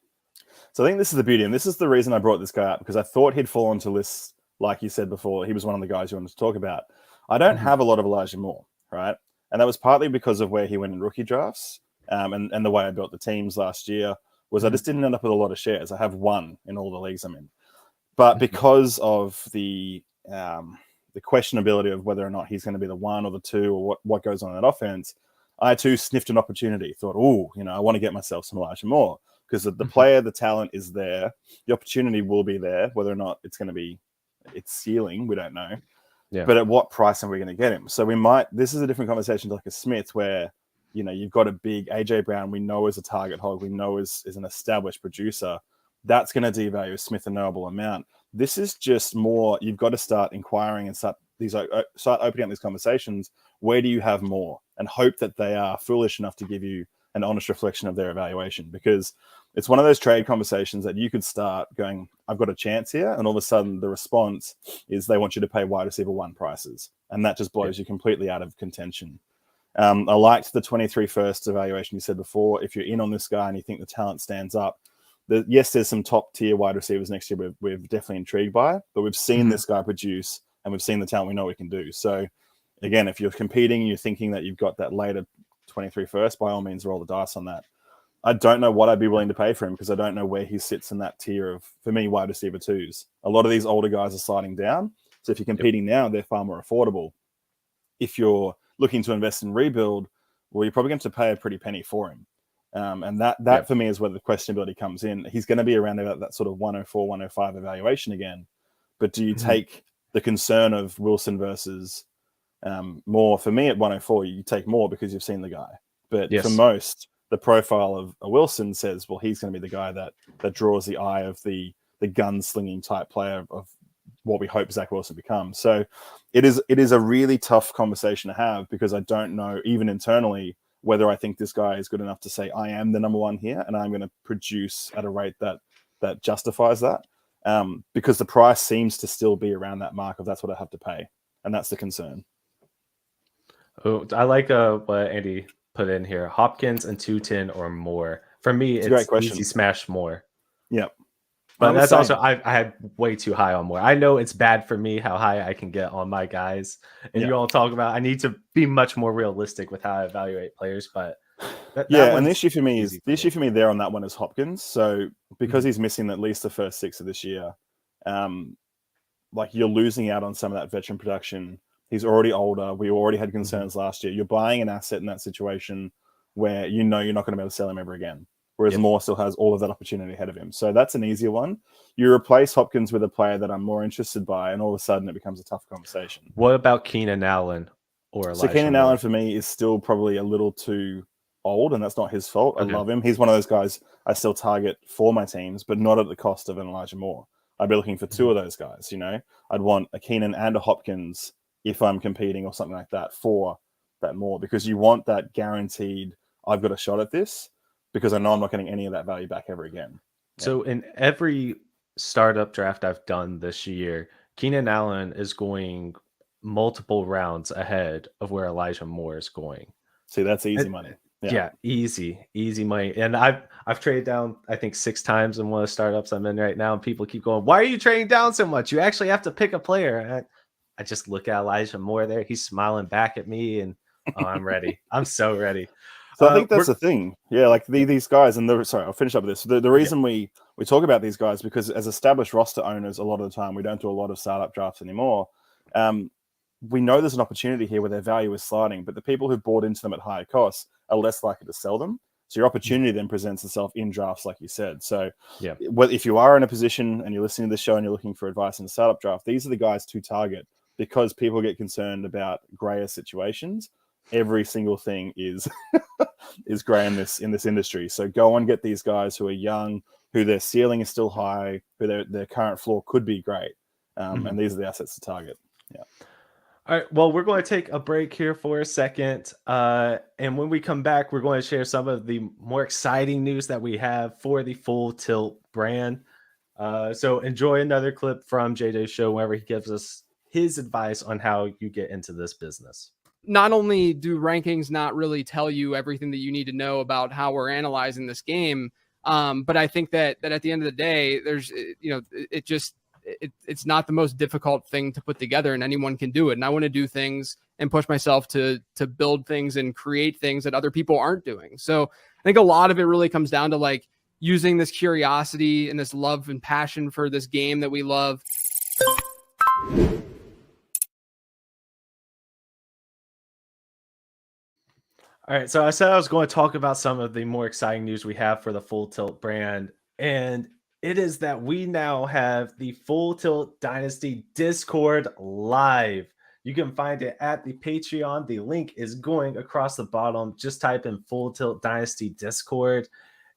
So I think this is the beauty, and this is the reason I brought this guy up, because I thought he'd fall onto lists, like you said before. He was one of the guys you wanted to talk about. I don't have a lot of Elijah Moore, right? And that was partly because of where he went in rookie drafts, and the way I built the teams last year was I just didn't end up with a lot of shares. I have 1 in all the leagues I'm in. But because of the questionability of whether or not he's going to be the 1 or the 2 or what goes on in that offense, I too sniffed an opportunity, thought, I want to get myself some Elijah Moore, because the player, the talent is there. The opportunity will be there. Whether or not it's going to be its ceiling, we don't know. Yeah. But at what price are we going to get him? So this is a different conversation to like a Smith, where, you've got a big AJ Brown, we know is a target hog, we know is an established producer. That's going to devalue Smith a knowable amount. This is just more, you've got to start inquiring and start opening up these conversations. Where do you have more? And hope that they are foolish enough to give you an honest reflection of their evaluation, because it's one of those trade conversations that you could start going, I've got a chance here. And all of a sudden the response is they want you to pay wide receiver 1 prices. And that just blows you completely out of contention. I liked the 23 first evaluation you said before. If you're in on this guy and you think the talent stands up, yes, there's some top tier wide receivers next year we're definitely intrigued by, but we've seen this guy produce and we've seen the talent we know we can do. So again, if you're competing and you're thinking that you've got that later 23 first, by all means, roll the dice on that. I don't know what I'd be willing to pay for him, because I don't know where he sits in that tier of, for me, wide receiver 2s. A lot of these older guys are sliding down. So if you're competing now, they're far more affordable. If you're looking to invest in rebuild, well, you're probably going to pay a pretty penny for him. And that for me is where the questionability comes in. He's going to be around about that sort of 104, 105 evaluation again. But do you take the concern of Wilson versus Moore? For me at 104, you take Moore because you've seen the guy. But for most, the profile of a Wilson says, well, he's going to be the guy that draws the eye of the gunslinging type player of what we hope Zach Wilson becomes. So it is a really tough conversation to have, because I don't know, even internally, whether I think this guy is good enough to say, I am the number one here and I'm going to produce at a rate that justifies that. Because the price seems to still be around that mark of that's what I have to pay. And that's the concern. Oh, I like what Andy put in here. Hopkins and 210 or more. For me, it's a great question. Easy smash more. Yep. But that's also, I had way too high on more. I know it's bad for me how high I can get on my guys. And you all talk about I need to be much more realistic with how I evaluate players. But and the issue for me there on that one is Hopkins. So because he's missing at least the first 6 of this year, like you're losing out on some of that veteran production. He's already older. We already had concerns last year. You're buying an asset in that situation where you know you're not going to be able to sell him ever again. Whereas Moore still has all of that opportunity ahead of him. So that's an easier one. You replace Hopkins with a player that I'm more interested by, and all of a sudden it becomes a tough conversation. What about Keenan Allen or Elijah? So Keenan Allen for me is still probably a little too old, and that's not his fault. I love him. He's one of those guys I still target for my teams, but not at the cost of an Elijah Moore. I'd be looking for 2 of those guys, you know. I'd want a Keenan and a Hopkins if I'm competing or something like that for that Moore, because you want that guaranteed, I've got a shot at this, because I know I'm not getting any of that value back ever again. Yeah. So in every startup draft I've done this year, Keenan Allen is going multiple rounds ahead of where Elijah Moore is going. See, that's easy money. Yeah, easy money. And I've traded down, I think, 6 times in one of the startups I'm in right now, and people keep going, why are you trading down so much? You actually have to pick a player. I just look at Elijah Moore there. He's smiling back at me, and I'm ready. I'm so ready. So I think that's the thing. Yeah, like these guys, and I'll finish up with this. The reason we talk about these guys, because as established roster owners, a lot of the time, we don't do a lot of startup drafts anymore. We know there's an opportunity here where their value is sliding, but the people who bought into them at higher costs are less likely to sell them. So your opportunity then presents itself in drafts, like you said. So if you are in a position and you're listening to this show and you're looking for advice in a startup draft, these are the guys to target, because people get concerned about grayer situations. Every single thing is gray in this industry. So go and get these guys who are young, who their ceiling is still high, who their current floor could be great. And these are the assets to target. Yeah. All right. Well, we're going to take a break here for a second. And when we come back, we're going to share some of the more exciting news that we have for the Full Tilt brand. So enjoy another clip from JJ's show wherever he gives us his advice on how you get into this business. Not only do rankings not really tell you everything that you need to know about how we're analyzing this game, but I think that at the end of the day, there's, it's not the most difficult thing to put together, and anyone can do it. And I want to do things and push myself to build things and create things that other people aren't doing. So I think a lot of it really comes down to like using this curiosity and this love and passion for this game that we love. All right, so I said I was going to talk about some of the more exciting news we have for the Full Tilt brand, and it is that we now have the Full Tilt Dynasty Discord live. You can find it at the Patreon. The link is going across the bottom. Just type in Full Tilt Dynasty Discord.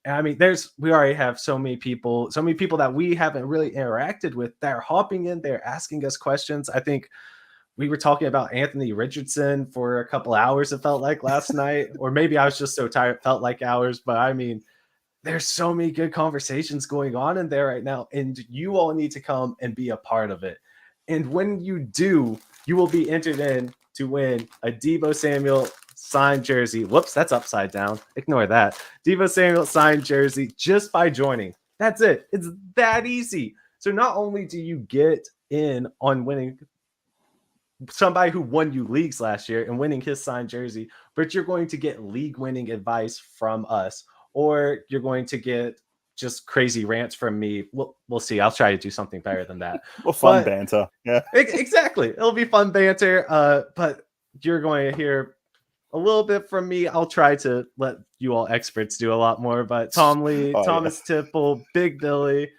And I mean, we already have so many people that we haven't really interacted with that are hopping in there, asking us questions. I think we were talking about Anthony Richardson for a couple hours, it felt like last night, or maybe I was just so tired, it felt like hours. But I mean, there's so many good conversations going on in there right now, and you all need to come and be a part of it. And when you do, you will be entered in to win a Deebo Samuel signed jersey. Whoops, that's upside down. Ignore that. Deebo Samuel signed jersey just by joining. That's it. It's that easy. So not only do you get in on winning somebody who won you leagues last year and winning his signed jersey, but you're going to get league winning advice from us, or you're going to get just crazy rants from me. We'll see. I'll try to do something better than that. Well, fun banter. Yeah, exactly. It'll be fun banter. But you're going to hear a little bit from me. I'll try to let you all experts do a lot more, but Tom Lee, Thomas Tipple, Big Billy,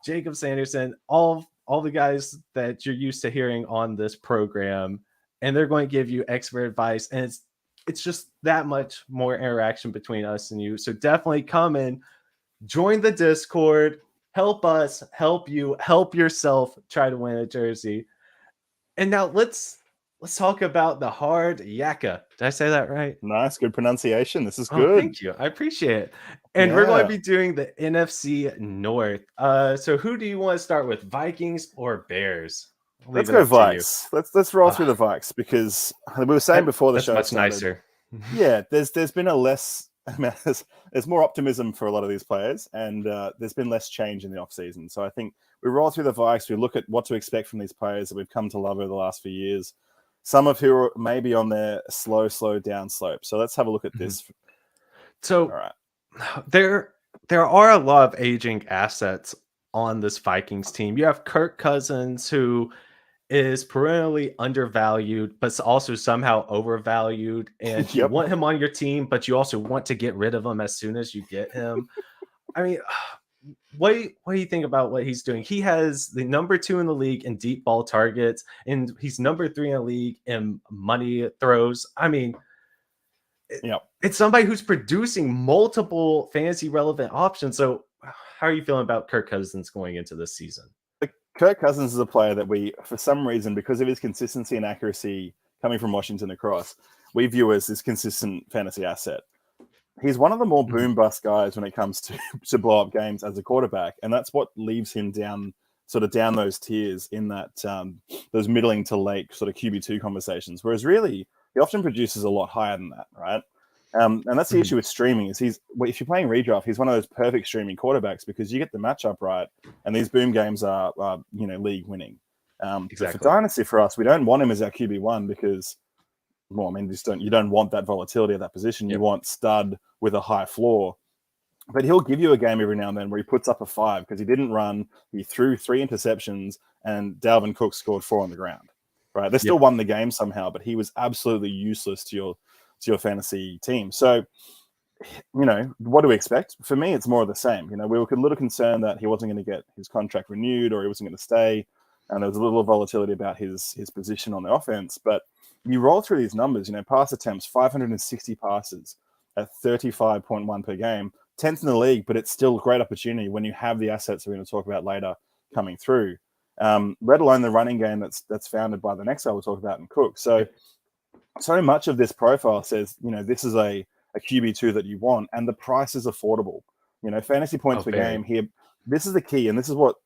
Jacob Sanderson, all the guys that you're used to hearing on this program, and they're going to give you expert advice. And it's it's just that much more interaction between us and you. So definitely come in, join the Discord, help us, help you, help yourself try to win a jersey. And now let's talk about the hard yakka. Did I say that right? Nice, good pronunciation. This is good. Thank you. I appreciate it. And we're going to be doing the NFC North. So who do you want to start with, Vikings or Bears? Let's go Vikes. Let's roll through the Vikes, because we were saying before the show much started, nicer. Yeah, there's been a less. There's more optimism for a lot of these players, and there's been less change in the offseason. So I think we roll through the Vikes, we look at what to expect from these players that we've come to love over the last few years, some of who are maybe on their slow down slope. So let's have a look at this. So all right. There are a lot of aging assets on this Vikings team. You have Kirk Cousins, who is perennially undervalued, but also somehow overvalued. And you want him on your team, but you also want to get rid of him as soon as you get him. I mean, what do you think about what he's doing? He has the number 2 in the league in deep ball targets, and he's number 3 in the league in money throws. I mean, it's somebody who's producing multiple fantasy relevant options. So how are you feeling about Kirk Cousins going into this season? Kirk Cousins is a player that we, for some reason, because of his consistency and accuracy coming from Washington across, we view as this consistent fantasy asset. He's one of the more boom bust guys when it comes to blow up games as a quarterback, and that's what leaves him down those tiers in that those middling to late sort of QB2 conversations. Whereas really, he often produces a lot higher than that, right? And that's the issue with streaming is if you're playing redraft, he's one of those perfect streaming quarterbacks because you get the matchup right, and these boom games are league winning. Exactly. For Dynasty, for us, we don't want him as our QB1 because, well, I mean, you don't want that volatility at that position. You want stud with a high floor. But he'll give you a game every now and then where he puts up a 5 because he didn't run, he threw 3 interceptions, and Dalvin Cook scored 4 on the ground. Right? They still won the game somehow, but he was absolutely useless to your fantasy team. So, what do we expect? For me, it's more of the same. We were a little concerned that he wasn't going to get his contract renewed or he wasn't going to stay. And there was a little volatility about his position on the offense. But you roll through these numbers, pass attempts, 560 passes at 35.1 per game, 10th in the league, but it's still a great opportunity when you have the assets we're going to talk about later coming through, let alone the running game that's founded by the next guy we'll talk about in Cook. So much of this profile says, this is a QB2 that you want, and the price is affordable. Fantasy points per game here. This is the key, and this is what,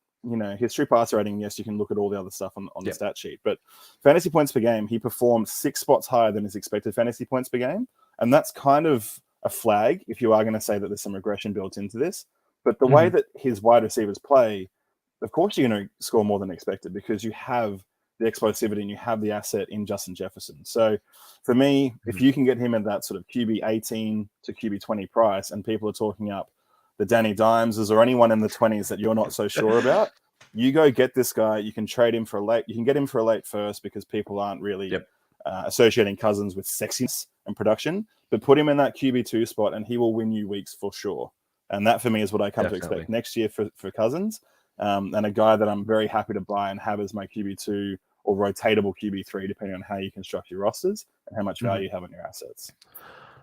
his true passer rating. Yes, you can look at all the other stuff on the stat sheet, but fantasy points per game, he performed 6 spots higher than his expected fantasy points per game. And that's kind of a flag if you are going to say that there's some regression built into this. But the way that his wide receivers play, of course, you're going to score more than expected because you have the explosivity and you have the asset in Justin Jefferson. So for me, if you can get him at that sort of QB 18 to QB 20 price, and people are talking up the Danny Dimeses or anyone in the 20s that you're not so sure about, you go get this guy. You can trade him for a late. You can get him for a late first because people aren't really associating Cousins with sexiness and production, but put him in that QB2 spot and he will win you weeks for sure. And that for me is what I come to expect next year for Cousins, and a guy that I'm very happy to buy and have as my QB2 or rotatable QB3, depending on how you construct your rosters and how much value you have on your assets.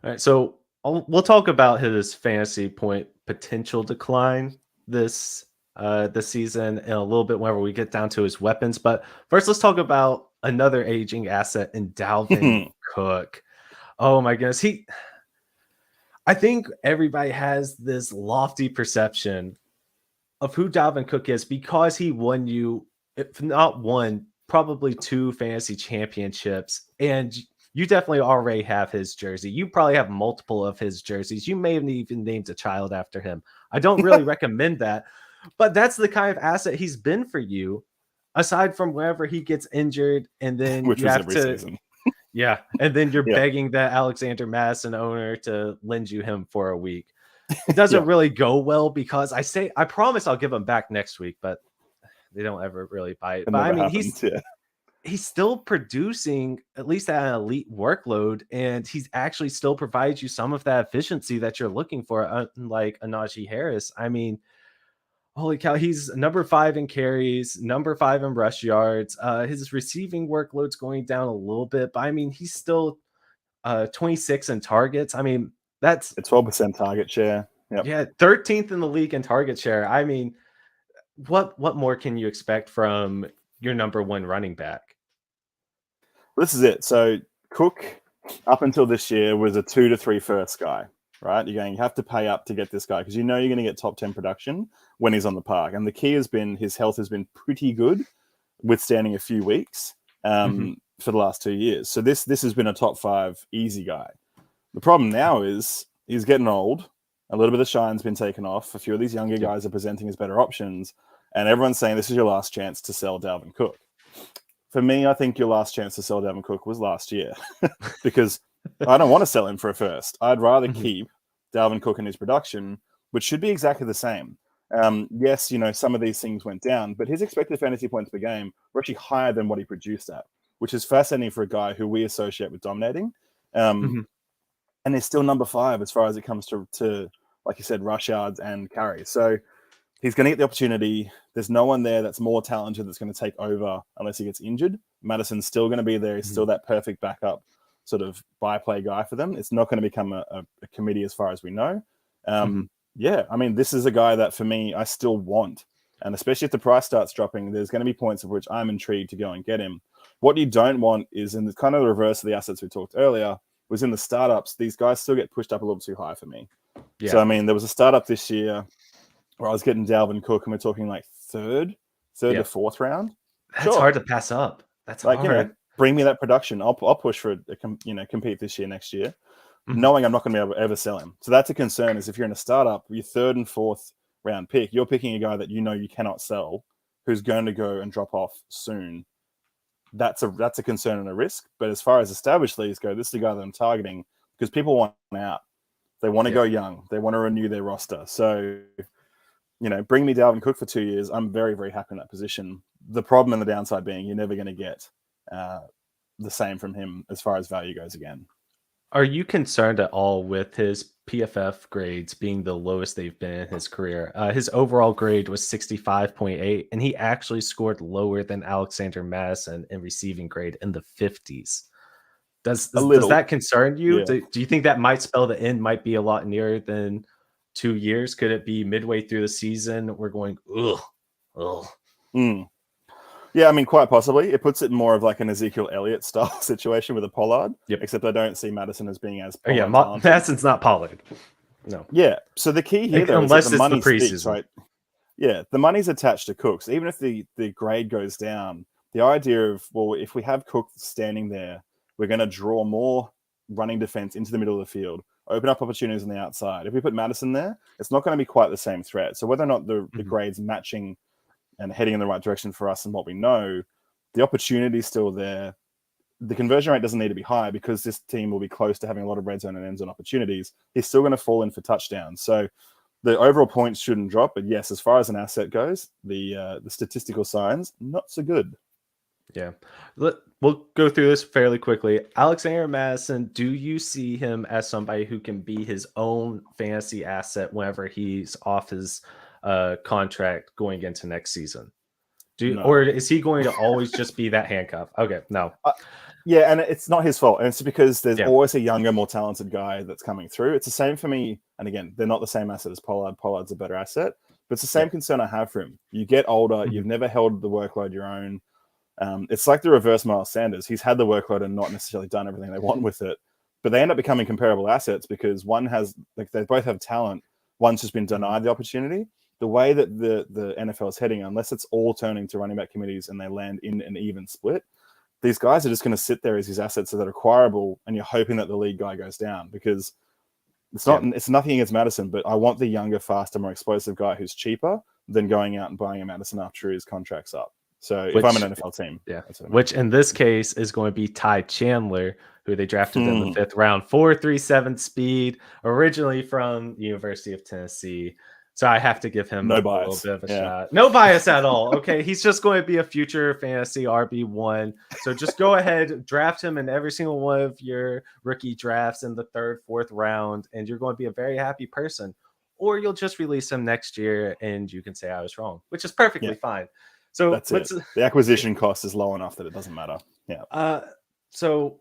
All right, so we'll talk about his fantasy point potential decline this season in a little bit whenever we get down to his weapons. But first, let's talk about another aging asset in Dalvin Cook. Oh my goodness. I think everybody has this lofty perception of who Dalvin Cook is because he won you, if not one, probably 2 fantasy championships. And you definitely already have his jersey. You probably have multiple of his jerseys. You may have even named a child after him. I don't really recommend that, but that's the kind of asset he's been for you, aside from whenever he gets injured. And then which you was have every to, season. And then you're begging that Alexander Madison owner to lend you him for a week. It doesn't really go well because I promise I'll give him back next week, but they don't ever really buy it. But I mean, he's still producing at least at an elite workload, and he's actually still provides you some of that efficiency that you're looking for, unlike a Najee Harris. I mean, holy cow, he's number 5 in carries, number 5 in rush yards. His receiving workload's going down a little bit, but I mean, he's still 26 in targets. I mean, that's a 12% target share. Yep. Yeah, 13th in the league in target share. I mean, what more can you expect from your number one running back? This is it. So Cook, up until this year, was a 2 to 3 first guy, right? You're going, you have to pay up to get this guy because you know you're going to get top 10 production when he's on the park. And the key has been his health has been pretty good, withstanding a few weeks for the last 2 years. So this has been a top 5 easy guy. The problem now is he's getting old. A little bit of shine's been taken off. A few of these younger guys are presenting as better options. And everyone's saying this is your last chance to sell Dalvin Cook. For me, I think your last chance to sell Dalvin Cook was last year because I don't want to sell him for a first. I'd rather keep Dalvin Cook and his production, which should be exactly the same. Yes, some of these things went down, but his expected fantasy points per game were actually higher than what he produced at, which is fascinating for a guy who we associate with dominating. And he's still number 5 as far as it comes to like you said, rush yards and carries. So he's going to get the opportunity. There's no one there that's more talented that's going to take over unless he gets injured. Madison's still going to be there. He's still that perfect backup sort of by-play guy for them. It's not going to become a committee as far as we know. Yeah, I mean, this is a guy that for me, I still want. And especially if the price starts dropping, there's going to be points of which I'm intrigued to go and get him. What you don't want is in the kind of the reverse of the assets we talked earlier, was in the startups, these guys still get pushed up a little too high for me. Yeah. So, I mean, there was a startup this year where I was getting Dalvin Cook, and we're talking like third to fourth round. That's hard to pass up. That's like, hard. Bring me that production. I'll push for compete this year, next year, knowing I'm not going to be able to ever sell him. So that's a concern. Is if you're in a startup, your third and fourth round pick, you're picking a guy that you cannot sell, who's going to go and drop off soon. That's a concern and a risk. But as far as established leagues go, this is the guy that I'm targeting because people want out. They want to go young. They want to renew their roster. So, bring me Dalvin Cook for 2 years. I'm very, very happy in that position. The problem and the downside being you're never going to get the same from him as far as value goes again. Are you concerned at all with his PFF grades being the lowest they've been in his career? His overall grade was 65.8, and he actually scored lower than Alexander Madison in receiving grade in the 50s. Does that concern you? Yeah. Do you think that might spell the end might be a lot nearer than 2 years? Could it be midway through the season we're going, ugh? Yeah, I mean, quite possibly. It puts it more of like an Ezekiel Elliott style situation with a Pollard. Yep. Except I don't see Madison as being as Madison's not Pollard. No. Yeah. So the key here, though, unless is that the money speaks, right? Yeah, the money's attached to Cook. So even if the grade goes down, the idea of, well, if we have Cook standing there, we're going to draw more running defense into the middle of the field, open up opportunities on the outside. If we put Madison there, it's not going to be quite the same threat. So whether or not the grade's matching and heading in the right direction for us and what we know, the opportunity is still there. The conversion rate doesn't need to be high because this team will be close to having a lot of red zone and end zone opportunities. He's still going to fall in for touchdowns. So the overall points shouldn't drop. But yes, as far as an asset goes, the statistical signs, not so good. Yeah. We'll go through this fairly quickly. Alexander Madison, do you see him as somebody who can be his own fantasy asset whenever he's off his contract going into next season? Or is he going to always just be that handcuff? Okay, no. Yeah, and it's not his fault. And it's because there's always a younger, more talented guy that's coming through. It's the same for me. And again, they're not the same asset as Pollard. Pollard's a better asset. But it's the same concern I have for him. You get older. You've never held the workload your own. It's like the reverse Miles Sanders. He's had the workload and not necessarily done everything they want with it. But they end up becoming comparable assets because one has, they both have talent. One's just been denied the opportunity. The way that the NFL is heading, unless it's all turning to running back committees and they land in an even split, these guys are just going to sit there as these assets that are acquirable, and you're hoping that the lead guy goes down because it's not. It's nothing against Madison, but I want the younger, faster, more explosive guy who's cheaper than going out and buying a Madison after his contract's up. So if I'm an NFL team, which in this case is going to be Tai Chandler, who they drafted in the 5th round, 4.37 speed, originally from the University of Tennessee. So I have to give him a little bit of a shot. No bias at all. Okay, he's just going to be a future fantasy RB1. So just go ahead, draft him in every single one of your rookie drafts in the 3rd, 4th round, and you're going to be a very happy person. Or you'll just release him next year, and you can say I was wrong, which is perfectly fine. So that's it. The acquisition cost is low enough that it doesn't matter. Yeah. So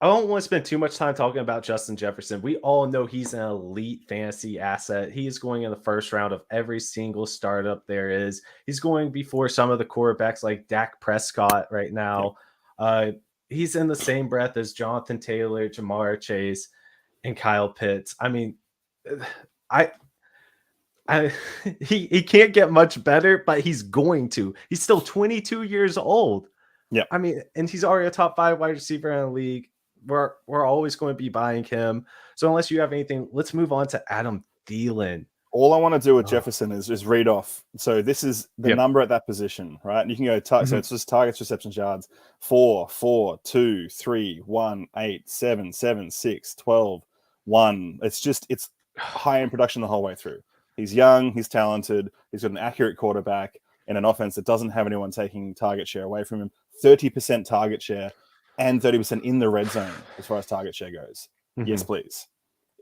I don't want to spend too much time talking about Justin Jefferson. We all know he's an elite fantasy asset. He is going in the first round of every single startup there is. He's going before some of the quarterbacks like Dak Prescott right now. He's in the same breath as Jonathan Taylor, Jamar Chase, and Kyle Pitts. I mean, I he can't get much better, but he's going to. He's still 22 years old. Yeah. I mean, and he's already a top 5 wide receiver in the league. We're always going to be buying him. So unless you have anything, let's move on to Adam Thielen. All I want to do with Jefferson is just read off. So this is the number at that position, right? And you can go so it's just targets, receptions, yards. 4, 4, 2, 3, 1, 8, 7, 7, 6, 12, 1. It's high in production the whole way through. He's young, he's talented, he's got an accurate quarterback in an offense that doesn't have anyone taking target share away from him. 30% target share and 30% in the red zone as far as target share goes. Yes, please.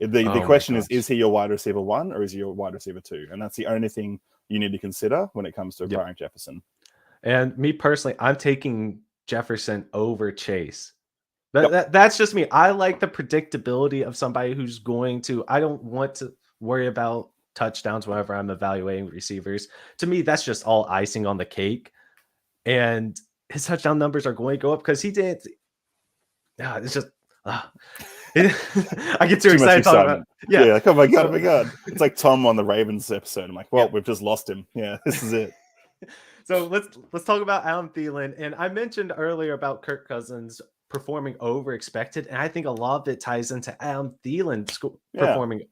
The question is he your wide receiver 1 or is he your wide receiver 2? And that's the only thing you need to consider when it comes to acquiring Jefferson. And me personally, I'm taking Jefferson over Chase. That's just me. I like the predictability of somebody who's going to, I don't want to worry about touchdowns whenever I'm evaluating receivers. To me, that's just all icing on the cake. And his touchdown numbers are going to go up because he didn't. It's just. I get too excited talking about it. Yeah, like, oh my god. It's like Tom on the Ravens episode. I'm like, well, we've just lost him. Yeah, this is it. So let's talk about Adam Thielen. And I mentioned earlier about Kirk Cousins performing over expected, and I think a lot of it ties into Adam Thielen performing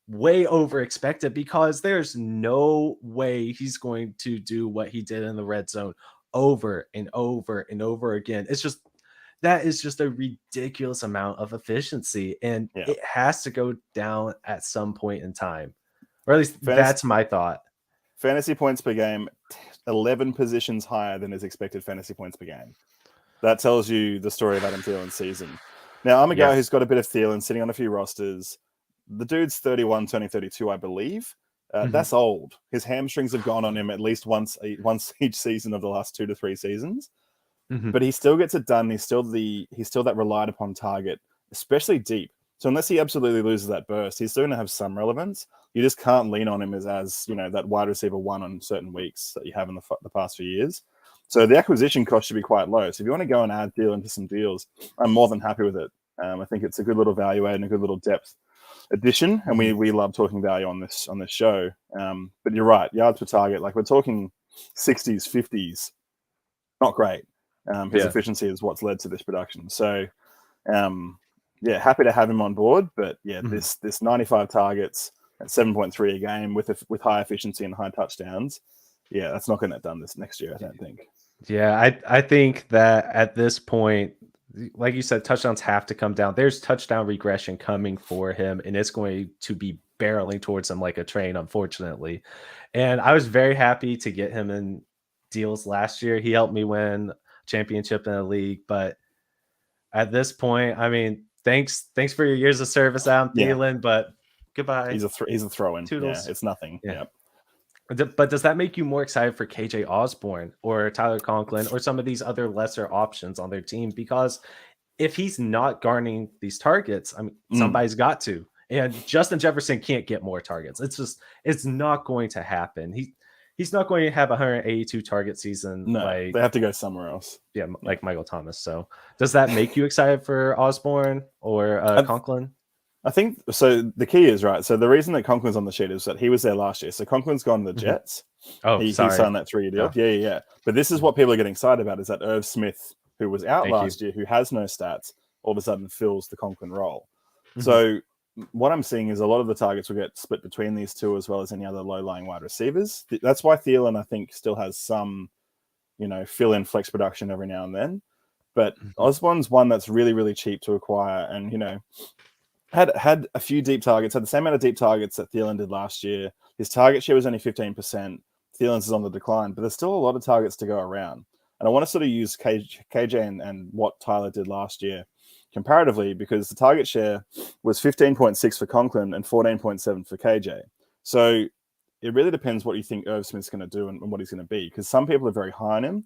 way over expected because there's no way he's going to do what he did in the red zone over and over and over again. That is just a ridiculous amount of efficiency, and it has to go down at some point in time, or at least that's my thought. Fantasy points per game, 11 positions higher than his expected fantasy points per game. That tells you the story of Adam Thielen's season. Now, I'm a guy who's got a bit of Thielen sitting on a few rosters. The dude's 31, turning 32, I believe. That's old. His hamstrings have gone on him at least once each season of the last 2 to 3 seasons. But he still gets it done. He's still that relied upon target, especially deep. So unless he absolutely loses that burst, he's still going to have some relevance. You just can't lean on him as that wide receiver 1 on certain weeks that you have in the past few years. So the acquisition cost should be quite low. So if you want to go and add Thielen to some deals, I'm more than happy with it. I think it's a good little value add and a good little depth addition, and we love talking value on this show. But you're right, yards per target, like we're talking 60s, 50s, not great. His efficiency is what's led to this production. So, happy to have him on board. But this 95 targets at 7.3 a game with high efficiency and high touchdowns, that's not going to get done this next year, I don't think. Yeah, I think that at this point, like you said, touchdowns have to come down. There's touchdown regression coming for him, and it's going to be barreling towards him like a train, unfortunately. And I was very happy to get him in deals last year. He helped me win championship in the league, but at this point, I mean, thanks for your years of service, Adam Thielen, but goodbye. He's a throw-in. Toodles. Yeah, it's nothing. Yeah. But does that make you more excited for KJ Osborne or Tyler Conklin or some of these other lesser options on their team? Because if he's not garnering these targets, I mean, somebody's got to. And Justin Jefferson can't get more targets. It's not going to happen. He's not going to have 182 target season. No, they have to go somewhere else. Yeah, like Michael Thomas. So does that make you excited for Osborne or Conklin? I think so. The key is right. So the reason that Conklin's on the sheet is that he was there last year. So Conklin's gone to the Jets. He signed that 3-year deal. Yeah. But this is what people are getting excited about is that Irv Smith, who was out last year, who has no stats, all of a sudden fills the Conklin role. So what I'm seeing is a lot of the targets will get split between these two as well as any other low-lying wide receivers. That's why Thielen, I think, still has some, fill-in flex production every now and then. But Osborne's one that's really, really cheap to acquire and, had a few deep targets, had the same amount of deep targets that Thielen did last year. His target share was only 15%. Thielen's is on the decline, but there's still a lot of targets to go around. And I want to sort of use KJ and what Tyler did last year comparatively, because the target share was 15.6 for Conklin and 14.7 for KJ. So it really depends what you think Irv Smith's going to do and what he's going to be, because some people are very high on him.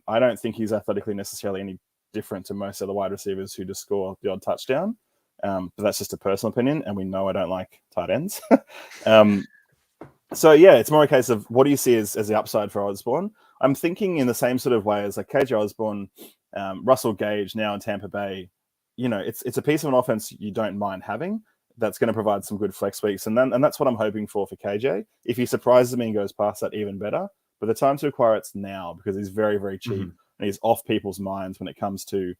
I don't think he's athletically necessarily any different to most other wide receivers who just score the odd touchdown. But that's just a personal opinion, and we know I don't like tight ends. So yeah, it's more a case of what do you see as the upside for Osborne? I'm thinking in the same sort of way as like KJ Osborne, Russell Gage now in Tampa Bay. You know, it's a piece of an offense you don't mind having that's going to provide some good flex weeks, and that's what I'm hoping for KJ. If he surprises me and goes past that, even better. But the time to acquire it's now because he's very, very cheap and he's off people's minds when it comes to,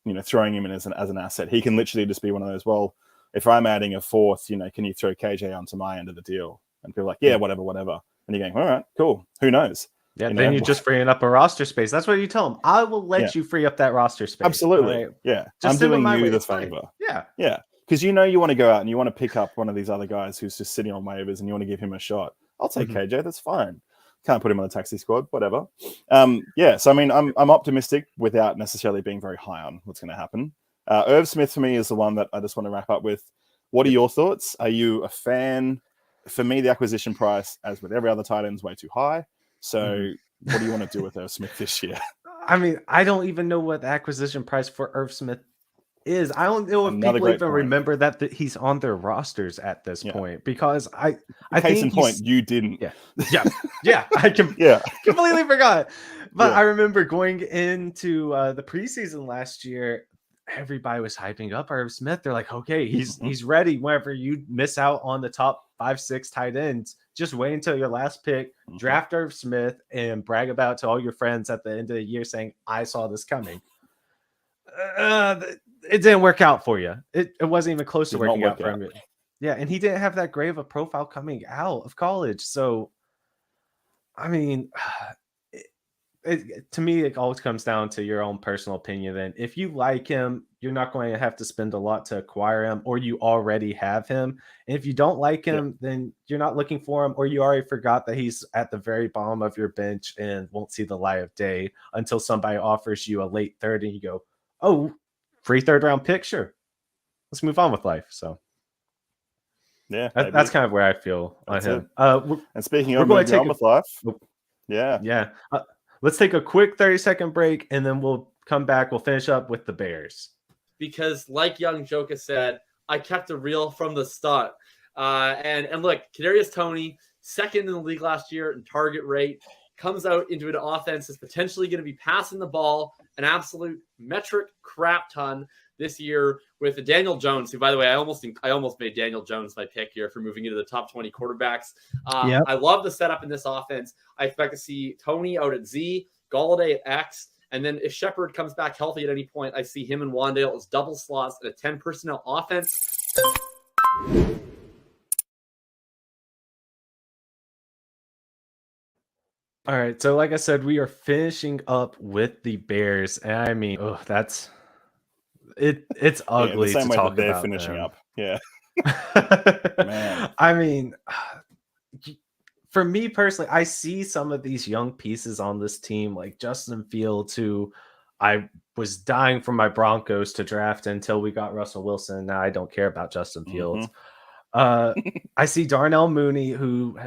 you know, throwing him in as an asset. He can literally just be one of those. Well, if I'm adding a fourth, you know, can you throw KJ onto my end of the deal? And people are like, yeah, whatever. And you're going, all right, cool. Who knows? Yeah, and then you're just freeing up a roster space. That's what you tell them. I will let you free up that roster space. Absolutely. Right? Yeah. Just I'm doing you the favor. Yeah. Yeah. Because you know you want to go out and you want to pick up one of these other guys who's just sitting on waivers and you want to give him a shot. I'll take KJ. That's fine. Can't put him on the taxi squad, whatever. Yeah, so I mean, I'm optimistic without necessarily being very high on what's going to happen. Irv Smith for me is the one that I just want to wrap up with. What are your thoughts? Are you a fan? For me, the acquisition price, as with every other tight end, is way too high. So what do you want to do with Irv Smith this year? I mean, I don't even know what the acquisition price for Irv Smith is. I don't know if people even remember that he's on their rosters at this point, because I case in point, you didn't. Yeah. I completely forgot. But I remember going into the preseason last year, everybody was hyping up Irv Smith. They're like, okay, he's ready. Whenever you miss out on the top 5-6 tight ends, just wait until your last pick, draft Irv Smith, and brag about to all your friends at the end of the year saying, I saw this coming. It didn't work out for you. It wasn't even close to working out for him. Yeah, and he didn't have that great of a profile coming out of college. So, I mean, to me, it always comes down to your own personal opinion. Then, if you like him, you're not going to have to spend a lot to acquire him, or you already have him. And if you don't like him, then you're not looking for him, or you already forgot that he's at the very bottom of your bench and won't see the light of day until somebody offers you a late third and you go, oh, free third-round pick, sure. Let's move on with life. So, yeah, that's kind of where I feel on him. And speaking of moving on with life, let's take a quick 30-second break, and then we'll come back. We'll finish up with the Bears. Because, like Young Joka said, I kept it real from the start. And look, Kadarius Toney, second in the league last year in target rate, comes out into an offense that's potentially going to be passing the ball an absolute metric crap ton this year with Daniel Jones, who, by the way, I almost made Daniel Jones my pick here for moving into the top 20 quarterbacks. I love the setup in this offense. I expect to see Toney out at Z, Galladay at X, and then if Shepard comes back healthy at any point, I see him and Wandale as double slots and a 10 personnel offense. All right, so like I said, we are finishing up with the Bears. And I mean, that's it. It's ugly to talk about. They're finishing up. Yeah. Man. I mean, for me personally, I see some of these young pieces on this team, like Justin Fields, who I was dying for my Broncos to draft until we got Russell Wilson. Now I don't care about Justin Fields. I see Darnell Mooney, who,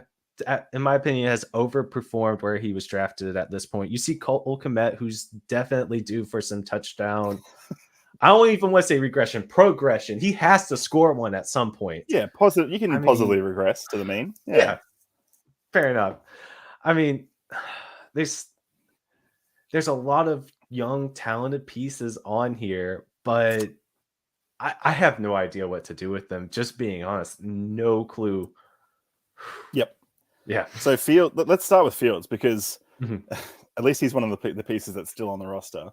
in my opinion, has overperformed where he was drafted at this point. You see Cole Kmet, who's definitely due for some touchdown. I don't even want to say regression, progression. He has to score one at some point. Yeah, positive. You can positively regress to the mean. Yeah, fair enough. I mean, there's a lot of young, talented pieces on here, but I have no idea what to do with them. Just being honest, no clue. Yep. Yeah. So let's start with Fields, because at least he's one of the pieces that's still on the roster.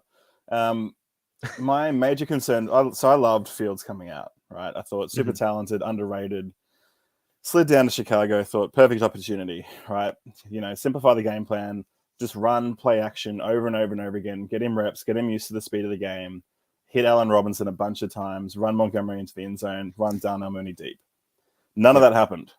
My major concern, I loved Fields coming out, right? I thought super talented, underrated, slid down to Chicago, thought perfect opportunity, right? You know, simplify the game plan, just run play action over and over and over again, get him reps, get him used to the speed of the game, hit Allen Robinson a bunch of times, run Montgomery into the end zone, run Darnell Mooney deep. None of that happened.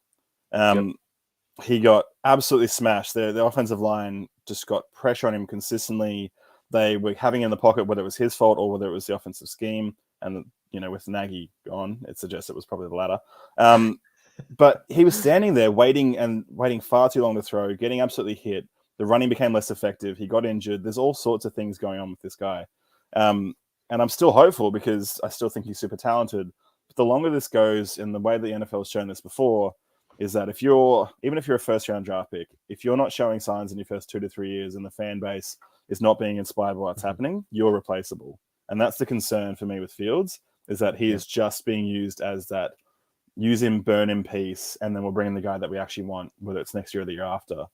He got absolutely smashed. The offensive line just got pressure on him consistently. They were having in the pocket whether it was his fault or whether it was the offensive scheme. And, you know, with Nagy gone, it suggests it was probably the latter. But he was standing there waiting far too long to throw, getting absolutely hit. The running became less effective. He got injured. There's all sorts of things going on with this guy. And I'm still hopeful because I still think he's super talented. But the longer this goes, in the way the NFL has shown this before, is that even if you're a first-round draft pick, if you're not showing signs in your first 2 to 3 years and the fan base is not being inspired by what's happening, you're replaceable. And that's the concern for me with Fields, is that he is just being used as that use him, burn him piece, and then we'll bring in the guy that we actually want, whether it's next year or the year after.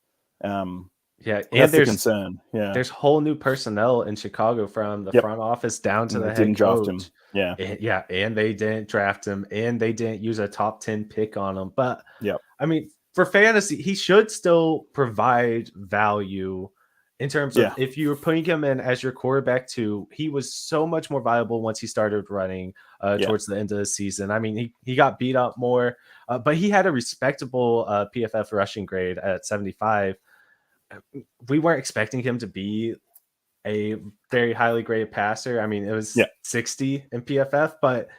And that's the concern. Yeah, there's whole new personnel in Chicago from the front office down to the head didn't coach. Draft him. Yeah, and they didn't draft him, and they didn't use a top 10 pick on him. But I mean, for fantasy, he should still provide value in terms of if you were putting him in as your quarterback too. He was so much more valuable once he started running towards the end of the season. I mean, he got beat up more, but he had a respectable PFF rushing grade at 75. We weren't expecting him to be a very highly graded passer. I mean, it was 60 in PFF, but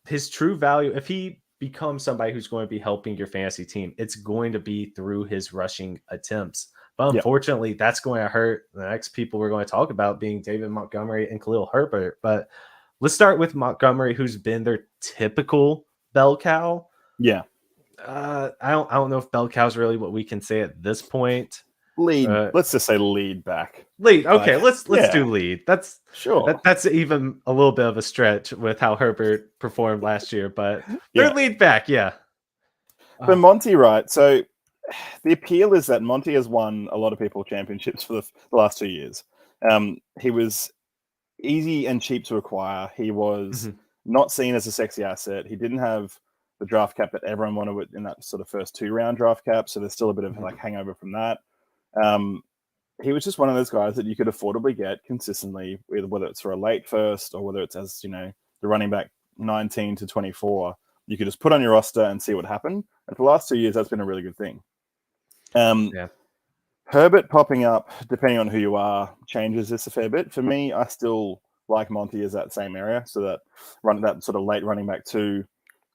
his true value, if he becomes somebody who's going to be helping your fantasy team, it's going to be through his rushing attempts. But unfortunately, that's going to hurt the next people we're going to talk about, being David Montgomery and Khalil Herbert. But let's start with Montgomery, who's been their typical bell cow. Yeah. I don't know if bell cow is really what we can say at this point. Lead. Let's just say lead back. Lead. Okay, let's do lead. That's sure. That's even a little bit of a stretch with how Herbert performed last year, but they're lead back. Yeah. But Monty, right? So the appeal is that Monty has won a lot of people championships for the last 2 years. He was easy and cheap to acquire. He was not seen as a sexy asset. He didn't have the draft cap that everyone wanted in that sort of first 2-round draft cap. So there's still a bit of like hangover from that. He was just one of those guys that you could affordably get consistently, whether it's for a late first or whether it's as, the running back 19 to 24, you could just put on your roster and see what happened. And for the last 2 years, that's been a really good thing. Herbert popping up, depending on who you are, changes this a fair bit. For me, I still like Monty as that same area. So that sort of late running back 2.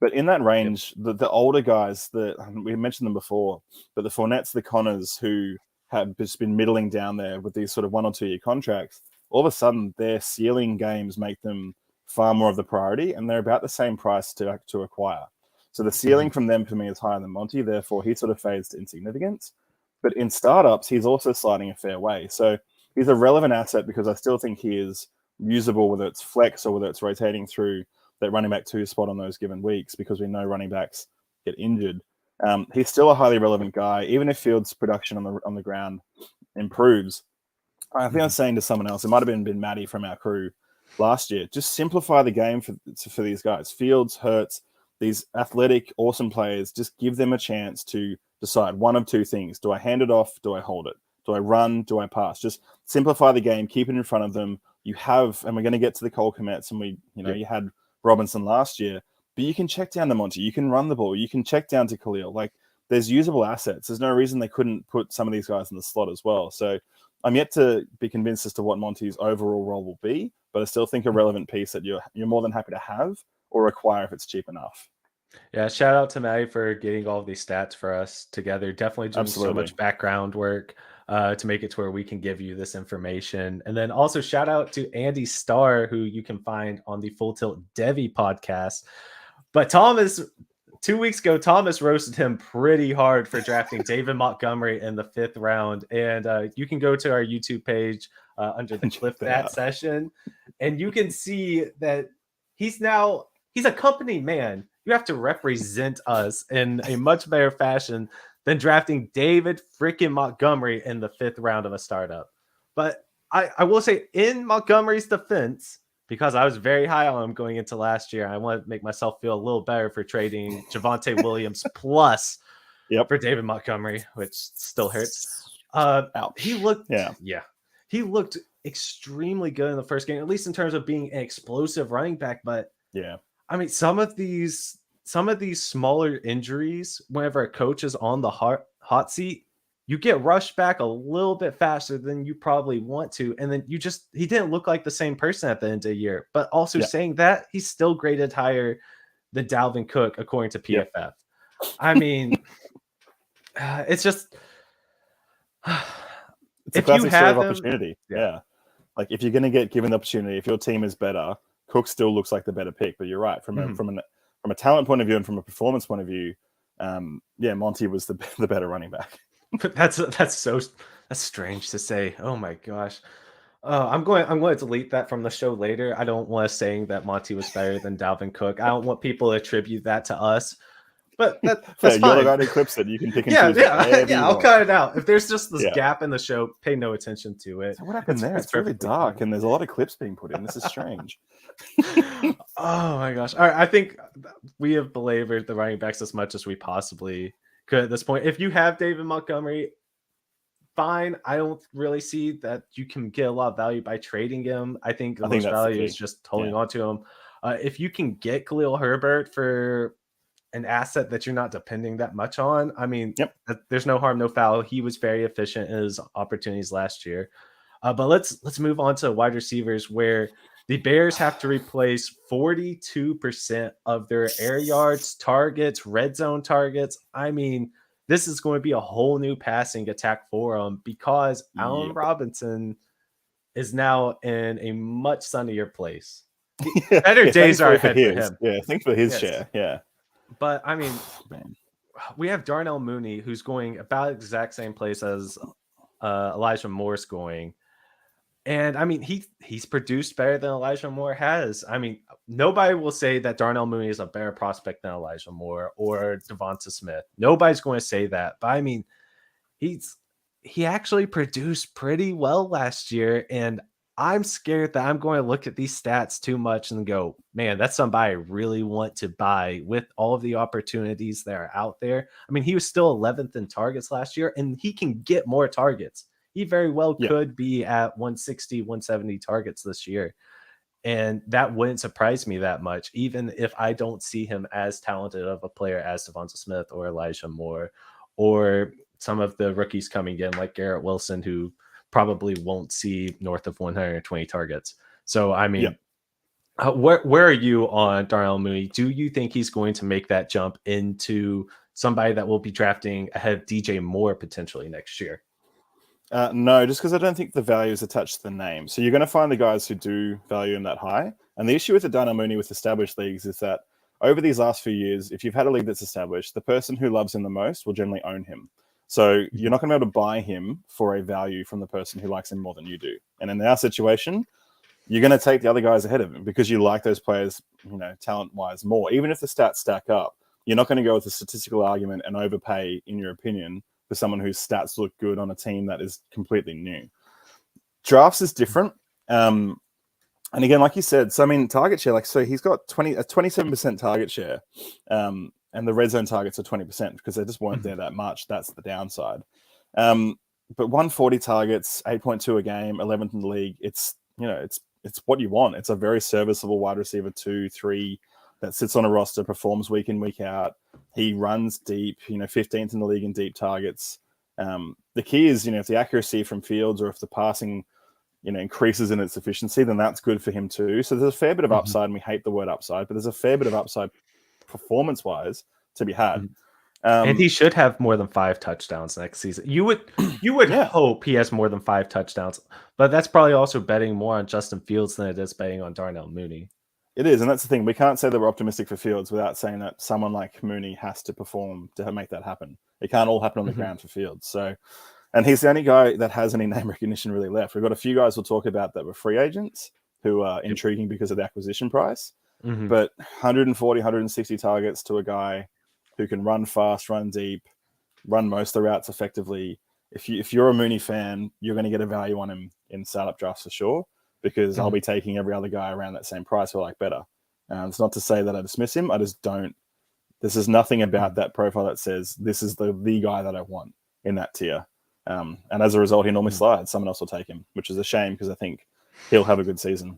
But in that range, the older guys, we mentioned them before, but the Fournettes, the Connors, who have just been middling down there with these sort of 1 or 2 year contracts, all of a sudden their ceiling games make them far more of the priority, and they're about the same price to acquire. So the ceiling from them for me is higher than Monty, therefore he sort of fades to insignificance. But in startups, he's also sliding a fair way. So he's a relevant asset because I still think he is usable, whether it's flex or whether it's rotating through that running back 2 spot on those given weeks, because we know running backs get injured. He's still a highly relevant guy, even if Fields' production on the ground improves. I think I was saying to someone else, it might have been Maddie from our crew last year, just simplify the game for these guys. Fields, Hurts, these athletic, awesome players, just give them a chance to decide one of 2 things. Do I hand it off? Do I hold it? Do I run? Do I pass? Just simplify the game, keep it in front of them. You have, and we're going to get to the Cole Kmets, and you had Robinson last year, but you can check down to Monty, you can run the ball, you can check down to Khalil. Like, there's usable assets. There's no reason they couldn't put some of these guys in the slot as well. So I'm yet to be convinced as to what Monty's overall role will be, but I still think a relevant piece that you're more than happy to have or acquire if it's cheap enough. Yeah, shout out to Maddie for getting all of these stats for us together. Definitely doing so much background work to make it to where we can give you this information. And then also shout out to Andy Starr, who you can find on the Full Tilt Devy podcast. But Thomas, 2 weeks ago, Thomas roasted him pretty hard for drafting David Montgomery in the 5th round. And you can go to our YouTube page under the Clip That session, and you can see that he's a company man. You have to represent us in a much better fashion than drafting David freaking Montgomery in the 5th round of a startup. But I will say, in Montgomery's defense, because I was very high on him going into last year, I want to make myself feel a little better for trading Javonte Williams plus for David Montgomery, which still hurts. He looked extremely good in the first game, at least in terms of being an explosive running back. But I mean, some of these smaller injuries, whenever a coach is on the hot seat, you get rushed back a little bit faster than you probably want to. And then he didn't look like the same person at the end of the year. But also saying that, he's still graded higher than Dalvin Cook, according to PFF. I mean, it's just, it's a classic story of opportunity. Like if you're going to get given the opportunity, if your team is better, Cook still looks like the better pick. But you're right from a talent point of view and from a performance point of view. Monty was the better running back. But that's strange to say. Oh my gosh. I'm going to delete that from the show later. I don't want us saying that Monty was better than Dalvin Cook. I don't want people to attribute that to us. But that's fine. You're the guy who clips it. You can pick and choose. Yeah. I'll cut it out. If there's just this gap in the show, pay no attention to it. So what happened there? It's really dark, and there's a lot of clips being put in. This is strange. Oh my gosh! All right, I think we have belabored the running backs as much as we possibly could at this point. If you have David Montgomery, fine. I don't really see that you can get a lot of value by trading him. I think the most value is just holding on to him. If you can get Khalil Herbert for an asset that you're not depending that much on, I mean, there's no harm, no foul. He was very efficient in his opportunities last year. But let's move on to wide receivers, where the Bears have to replace 42% of their air yards, targets, red zone targets. I mean, this is going to be a whole new passing attack for them because Allen Robinson is now in a much sunnier place. Better days are ahead for him. Yeah, thanks for his share. Yeah. But I mean, we have Darnell Mooney, who's going about the exact same place as Elijah Moore's going. And I mean, he's produced better than Elijah Moore has. I mean, nobody will say that Darnell Mooney is a better prospect than Elijah Moore or Devonta Smith. Nobody's going to say that. But I mean, he actually produced pretty well last year. And I'm scared that I'm going to look at these stats too much and go, man, that's somebody I really want to buy with all of the opportunities that are out there. I mean, he was still 11th in targets last year, and he can get more targets. He very well could be at 160, 170 targets this year. And that wouldn't surprise me that much, even if I don't see him as talented of a player as Devonta Smith or Elijah Moore or some of the rookies coming in like Garrett Wilson, who probably won't see north of 120 targets. So, I mean, where are you on Darnell Mooney? Do you think he's going to make that jump into somebody that will be drafting ahead of DJ Moore potentially next year? No, just because I don't think the value is attached to the name. So you're going to find the guys who do value him that high. And the issue with the Darnell Mooney with established leagues is that over these last few years, if you've had a league that's established, the person who loves him the most will generally own him. So you're not going to be able to buy him for a value from the person who likes him more than you do. And in our situation, you're going to take the other guys ahead of him because you like those players, talent-wise more. Even if the stats stack up, you're not going to go with a statistical argument and overpay, in your opinion, for someone whose stats look good on a team that is completely new. Drafts is different. And again, like you said, so I mean, target share, so he's got a 27% target share. And the red zone targets are 20% because they just weren't there that much. That's the downside. But 140 targets, 8.2 a game, 11th in the league. It's what you want. It's a very serviceable wide receiver 2, 3 that sits on a roster, performs week in, week out. He runs deep, 15th in the league in deep targets. The key is, if the accuracy from Fields or if the passing, increases in its efficiency, then that's good for him too. So there's a fair bit of upside, and we hate the word upside, but there's a fair bit of upside performance-wise to be had. And he should have more than 5 touchdowns next season. You would hope he has more than 5 touchdowns, but that's probably also betting more on Justin Fields than it is betting on Darnell Mooney. It is, and that's the thing. We can't say that we're optimistic for Fields without saying that someone like Mooney has to perform to make that happen. It can't all happen on the ground for Fields. So, and he's the only guy that has any name recognition really left. We've got a few guys we'll talk about that were free agents who are intriguing because of the acquisition price. But 140, 160 targets to a guy who can run fast, run deep, run most of the routes effectively. If you're a Mooney fan, you're going to get a value on him in startup drafts for sure, because I'll be taking every other guy around that same price who I like better. It's not to say that I dismiss him. I just don't. This is nothing about that profile that says this is the guy that I want in that tier. And as a result, he normally slides. Someone else will take him, which is a shame because I think he'll have a good season.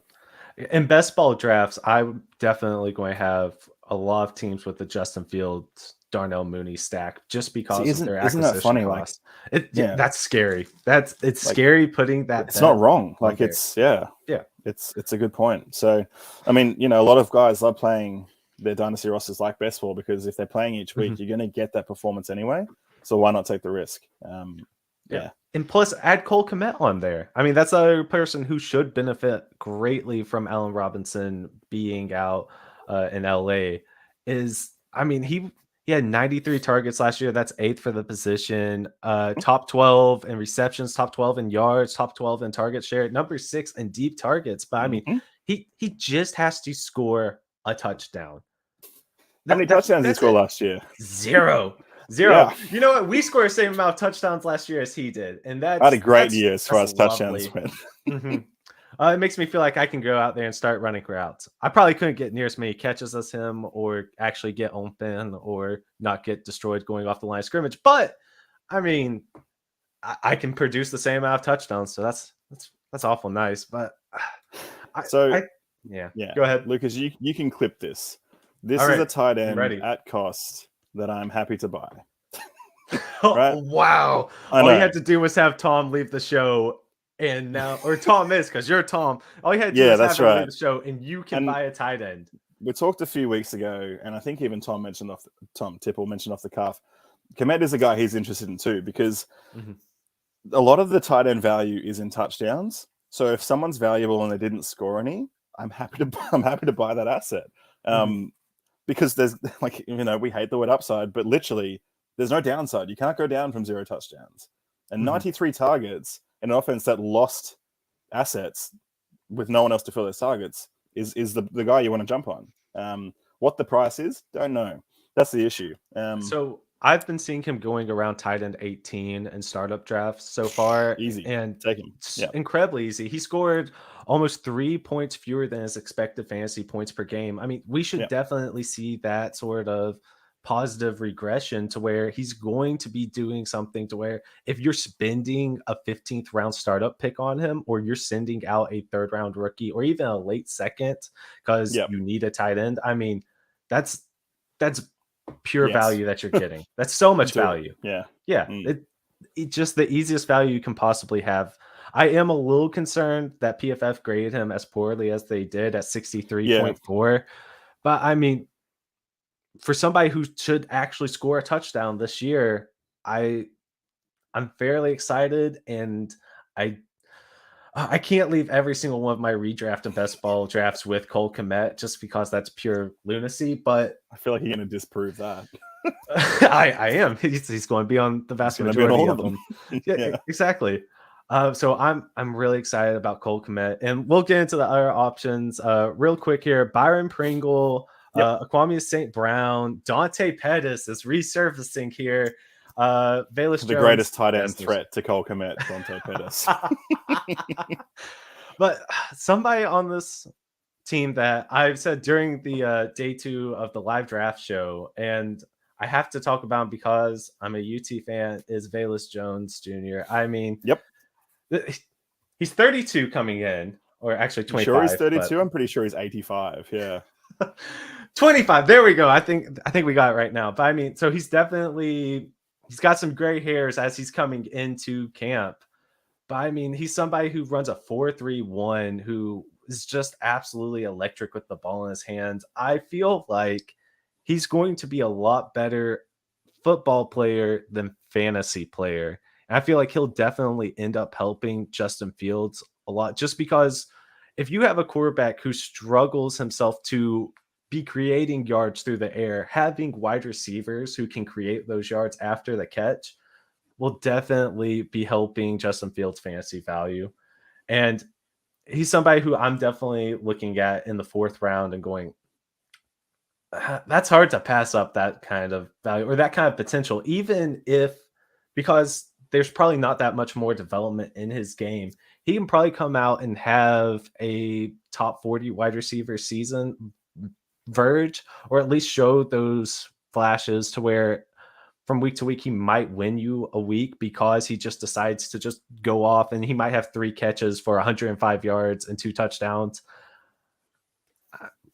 In best ball drafts, I'm definitely going to have a lot of teams with the Justin Fields, Darnell Mooney stack just because of their acquisition isn't that funny? cost. That's scary. It's scary putting that. It's not wrong. It's a good point. So, I mean, a lot of guys love playing their dynasty rosters like best ball because if they're playing each week, you're going to get that performance anyway. So why not take the risk? Yeah. And plus, add Cole Kmet on there. I mean, that's a person who should benefit greatly from Allen Robinson being out in LA. He had 93 targets last year. That's 8th for the position. Top 12 in receptions, top 12 in yards, top 12 in target share, number 6 in deep targets. But I mean, he just has to score a touchdown. How many touchdowns did he score last year? 0. Yeah. You know what? We scored the same amount of touchdowns last year as he did, and I had a great year as far as touchdowns went. It makes me feel like I can go out there and start running routes. I probably couldn't get near as many catches as him, or actually get open, or not get destroyed going off the line of scrimmage. But I mean, I can produce the same amount of touchdowns, so that's awful nice. But go ahead, Lucas. You can clip this. This All is right. a tight end at cost that I'm happy to buy. Right? Wow. All you had to do was have Tom leave the show, and now, or Tom is, because you're Tom. All you had to do was have him leave the show, and you can buy a tight end. We talked a few weeks ago, and I think even Tom Tipple mentioned off the cuff. Kmet is a guy he's interested in too, because a lot of the tight end value is in touchdowns. So if someone's valuable and they didn't score any, I'm happy to buy that asset. Because there's we hate the word upside, but literally there's no downside. You can't go down from 0 touchdowns. And 93 targets in an offense that lost assets with no one else to fill those targets is the guy you want to jump on. What the price is, don't know. That's the issue. So I've been seeing him going around tight end 18 in startup drafts so far. Easy. And take him. Incredibly easy. He scored almost 3 points fewer than his expected fantasy points per game. I mean, we should definitely see that sort of positive regression to where he's going to be doing something to where if you're spending a 15th round startup pick on him, or you're sending out a 3rd round rookie, or even a late 2nd because you need a tight end, I mean, that's pure value that you're getting. That's so much value. It just the easiest value you can possibly have. I am a little concerned that PFF graded him as poorly as they did at 63.4. But I mean, for somebody who should actually score a touchdown this year, I'm fairly excited, and I can't leave every single one of my redraft and best ball drafts with Cole Kmet just because that's pure lunacy. But I feel like you're going to disprove that. I am. He's going to be on the vast majority of them. Exactly. So I'm really excited about Cole Kmet, and we'll get into the other options real quick here. Byron Pringle, Kwame St. Brown, Dante Pettis is resurfacing here. Bayless the Jones, greatest tight end threat to Cole Kmet, Dante Pettis. But somebody on this team that I've said during the day 2 of the live draft show, and I have to talk about him because I'm a UT fan, is Bayless Jones Jr. I mean, he's 32 coming in, or actually 25. Sure, he's 32. I'm pretty sure he's 85. Yeah. 25. There we go. I think we got it right now. But I mean, so he's got some gray hairs as he's coming into camp. But I mean, he's somebody who runs a 4.31, who is just absolutely electric with the ball in his hands. I feel like he's going to be a lot better football player than fantasy player. And I feel like he'll definitely end up helping Justin Fields a lot, just because if you have a quarterback who struggles himself to be creating yards through the air, having wide receivers who can create those yards after the catch will definitely be helping Justin Fields' fantasy value. And he's somebody who I'm definitely looking at in the 4th round and going, that's hard to pass up that kind of value or that kind of potential, even if, because there's probably not that much more development in his game. He can probably come out and have a top 40 wide receiver season verge, or at least show those flashes to where from week to week he might win you a week, because he just decides to just go off and he might have 3 catches for 105 yards and 2 touchdowns.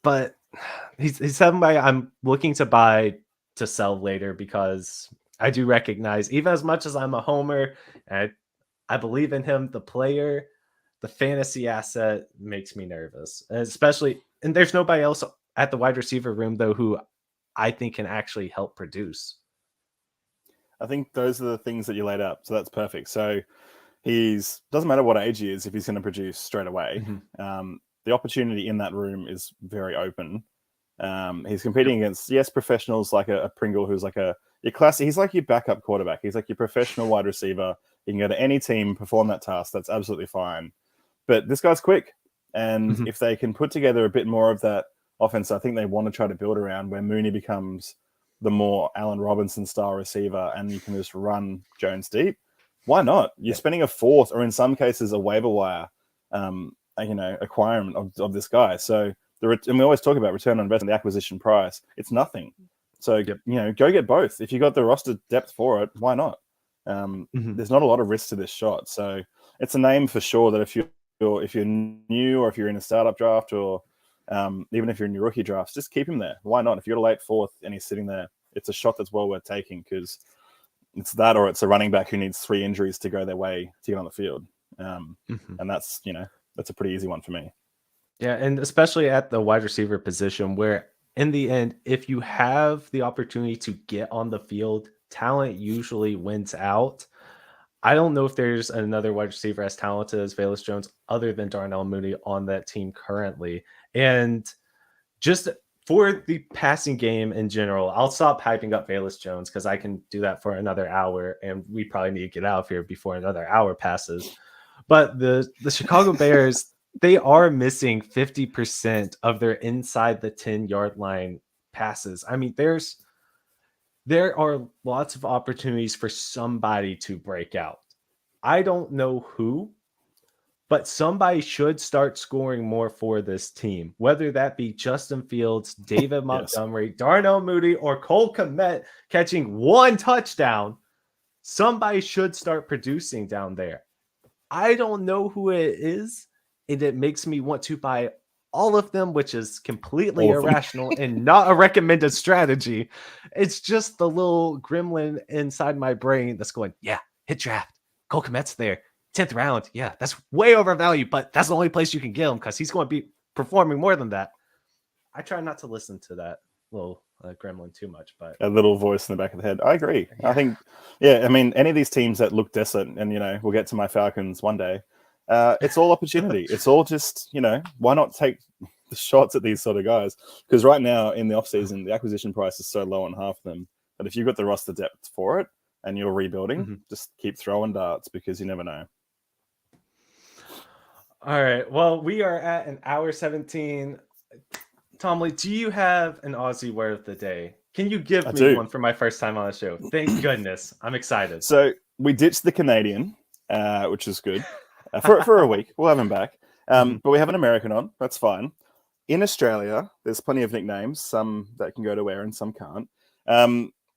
But he's somebody I'm looking to buy to sell later, because I do recognize, even as much as I'm a homer and I believe in him, the player, the fantasy asset makes me nervous, especially, and there's nobody else at the wide receiver room though who I think can actually help produce. I think those are the things that you laid out. So that's perfect. So doesn't matter what age he is, if he's going to produce straight away. The opportunity in that room is very open. He's competing against, professionals like a Pringle, who's like your classic. He's like your backup quarterback. He's like your professional wide receiver. He can go to any team, perform that task. That's absolutely fine. But this guy's quick. And if they can put together a bit more of that offense, I think they want to try to build around where Mooney becomes the more Allen Robinson style receiver and you can just run Jones deep. Why not? You're spending a fourth, or in some cases, a waiver wire, acquirement of this guy. So and we always talk about return on investment, the acquisition price. It's nothing. So go get both. If you got the roster depth for it, why not? There's not a lot of risk to this shot. So it's a name for sure that if you're new or if you're in a startup draft or even if you're in your rookie drafts, just keep him there. Why not? If you're a late fourth and he's sitting there, it's a shot that's well worth taking because it's that or it's a running back who needs 3 injuries to go their way to get on the field. And that's a pretty easy one for me. Yeah, and especially at the wide receiver position where in the end, if you have the opportunity to get on the field, talent usually wins out. I don't know if there's another wide receiver as talented as Bayless Jones other than Darnell Mooney on that team currently. And just for the passing game in general, I'll stop hyping up Bayless Jones because I can do that for another hour, and we probably need to get out of here before another hour passes. But the Chicago Bears, they are missing 50% of their inside the 10-yard line passes. I mean, there are lots of opportunities for somebody to break out. I don't know who, but somebody should start scoring more for this team, whether that be Justin Fields, David Montgomery, Darnell Mooney, or Cole Kmet catching 1 touchdown. Somebody should start producing down there. I don't know who it is, and it makes me want to buy all of them, which is completely irrational and not a recommended strategy. It's just the little gremlin inside my brain that's going, hit draft. Cole Kmet's there. 10th round. Yeah, that's way overvalued, but that's the only place you can get him because he's going to be performing more than that. I try not to listen to that little gremlin too much, but a little voice in the back of the head. I agree. Yeah. I think, I mean, any of these teams that look desolate, and we'll get to my Falcons one day. It's all opportunity. It's all just, why not take the shots at these sort of guys? Because right now in the offseason, the acquisition price is so low on half of them. But if you've got the roster depth for it and you're rebuilding, just keep throwing darts because you never know. All right. Well, we are at an hour 17. Tom Lee, do you have an Aussie word of the day? Can you give me one for my first time on the show? Thank goodness. I'm excited. So we ditched the Canadian, which is good. For a week. We'll have him back. But we have an American on. That's fine. In Australia, there's plenty of nicknames, some that can go to air and some can't,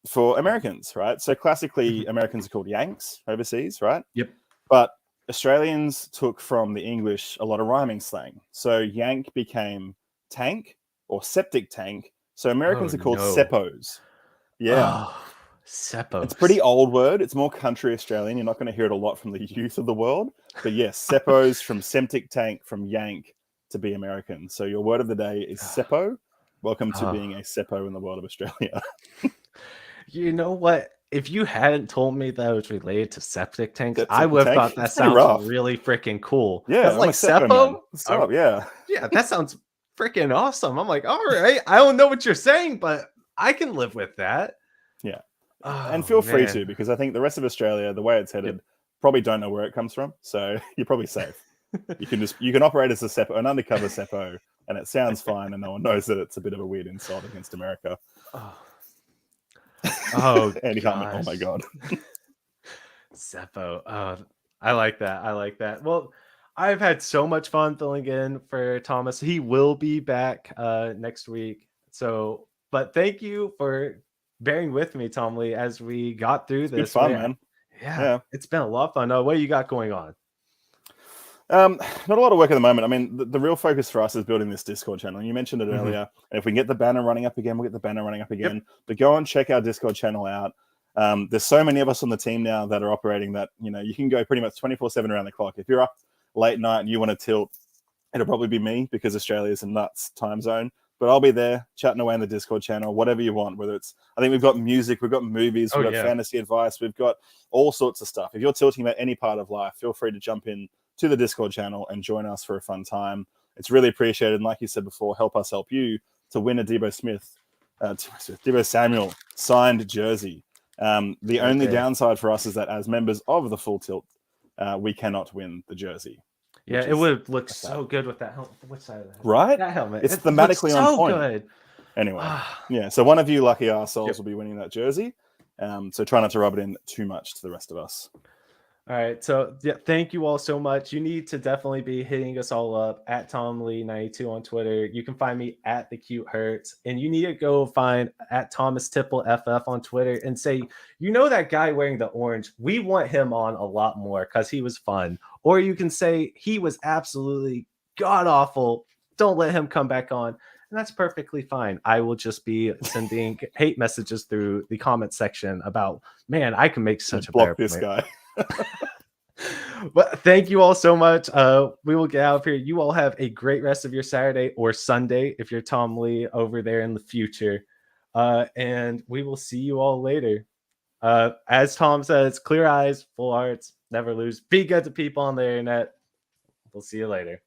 for Americans, right? So classically, Americans are called Yanks overseas, right? Yep. But Australians took from the English a lot of rhyming slang. So Yank became tank or septic tank. So Americans are called Seppos. Yeah. Oh, Seppos. It's a pretty old word. It's more country Australian. You're not going to hear it a lot from the youth of the world. But yes, Seppos from septic tank, from Yank to be American. So your word of the day is Seppo. Welcome to being a Seppo in the world of Australia. You know what? If you hadn't told me that it was related to septic tanks, I would have thought that sounds really freaking cool. Yeah, that's like Seppo. Yeah. Yeah, that sounds freaking awesome. I'm like, all right, I don't know what you're saying, but I can live with that. Yeah. And feel free to, because I think the rest of Australia, the way it's headed, probably don't know where it comes from. So you're probably safe. You can operate as an undercover Seppo, and it sounds fine, and no one knows that it's a bit of a weird insult against America. Andy Hartman, oh my god. Seppo. I like that. Well, I've had so much fun filling in for Thomas. He will be back next week. But thank you for bearing with me, Tom Lee, as we got through this. Good fun, man. Yeah, it's been a lot of fun. What do you got going on? Not a lot of work at the moment. I mean, the real focus for us is building this Discord channel. You mentioned it earlier. And if we can get the banner running up again, we'll get the banner running up again. Yep. But go and check our Discord channel out. There's so many of us on the team now that are operating that, you can go pretty much 24/7 around the clock. If you're up late night and you want to tilt, it'll probably be me because Australia is a nuts time zone. but I'll be there chatting away in the Discord channel, whatever you want. Whether it's, I think we've got music, we've got movies, we've got fantasy advice, we've got all sorts of stuff. If you're tilting about any part of life, feel free to jump in to the Discord channel and join us for a fun time. It's really appreciated. And like you said before, help us help you to win a Deebo Samuel signed jersey. The only downside for us is that as members of the Full Tilt, we cannot win the jersey. Yeah, it would look so good with that helmet. Which side of that? Right? That helmet. It's thematically on point. Good. Anyway, yeah. So one of you lucky arseholes will be winning that jersey. So try not to rub it in too much to the rest of us. All right. So yeah, thank you all so much. You need to definitely be hitting us all up at TomLee92 on Twitter. You can find me at The Cute Hurts, and you need to go find at Thomas Tipple FF on Twitter and say, you know, that guy wearing the orange, we want him on a lot more because he was fun. Or you can say he was absolutely god awful. Don't let him come back on. And that's perfectly fine. I will just be sending hate messages through the comment section about, man, I can make such a better this guy. But thank you all so much. We will get out of here. You all have a great rest of your Saturday or Sunday if you're Tom Lee over there in the future. And we will see you all later. As Tom says, clear eyes, full hearts, never lose. Be good to people on the internet. We'll see you later.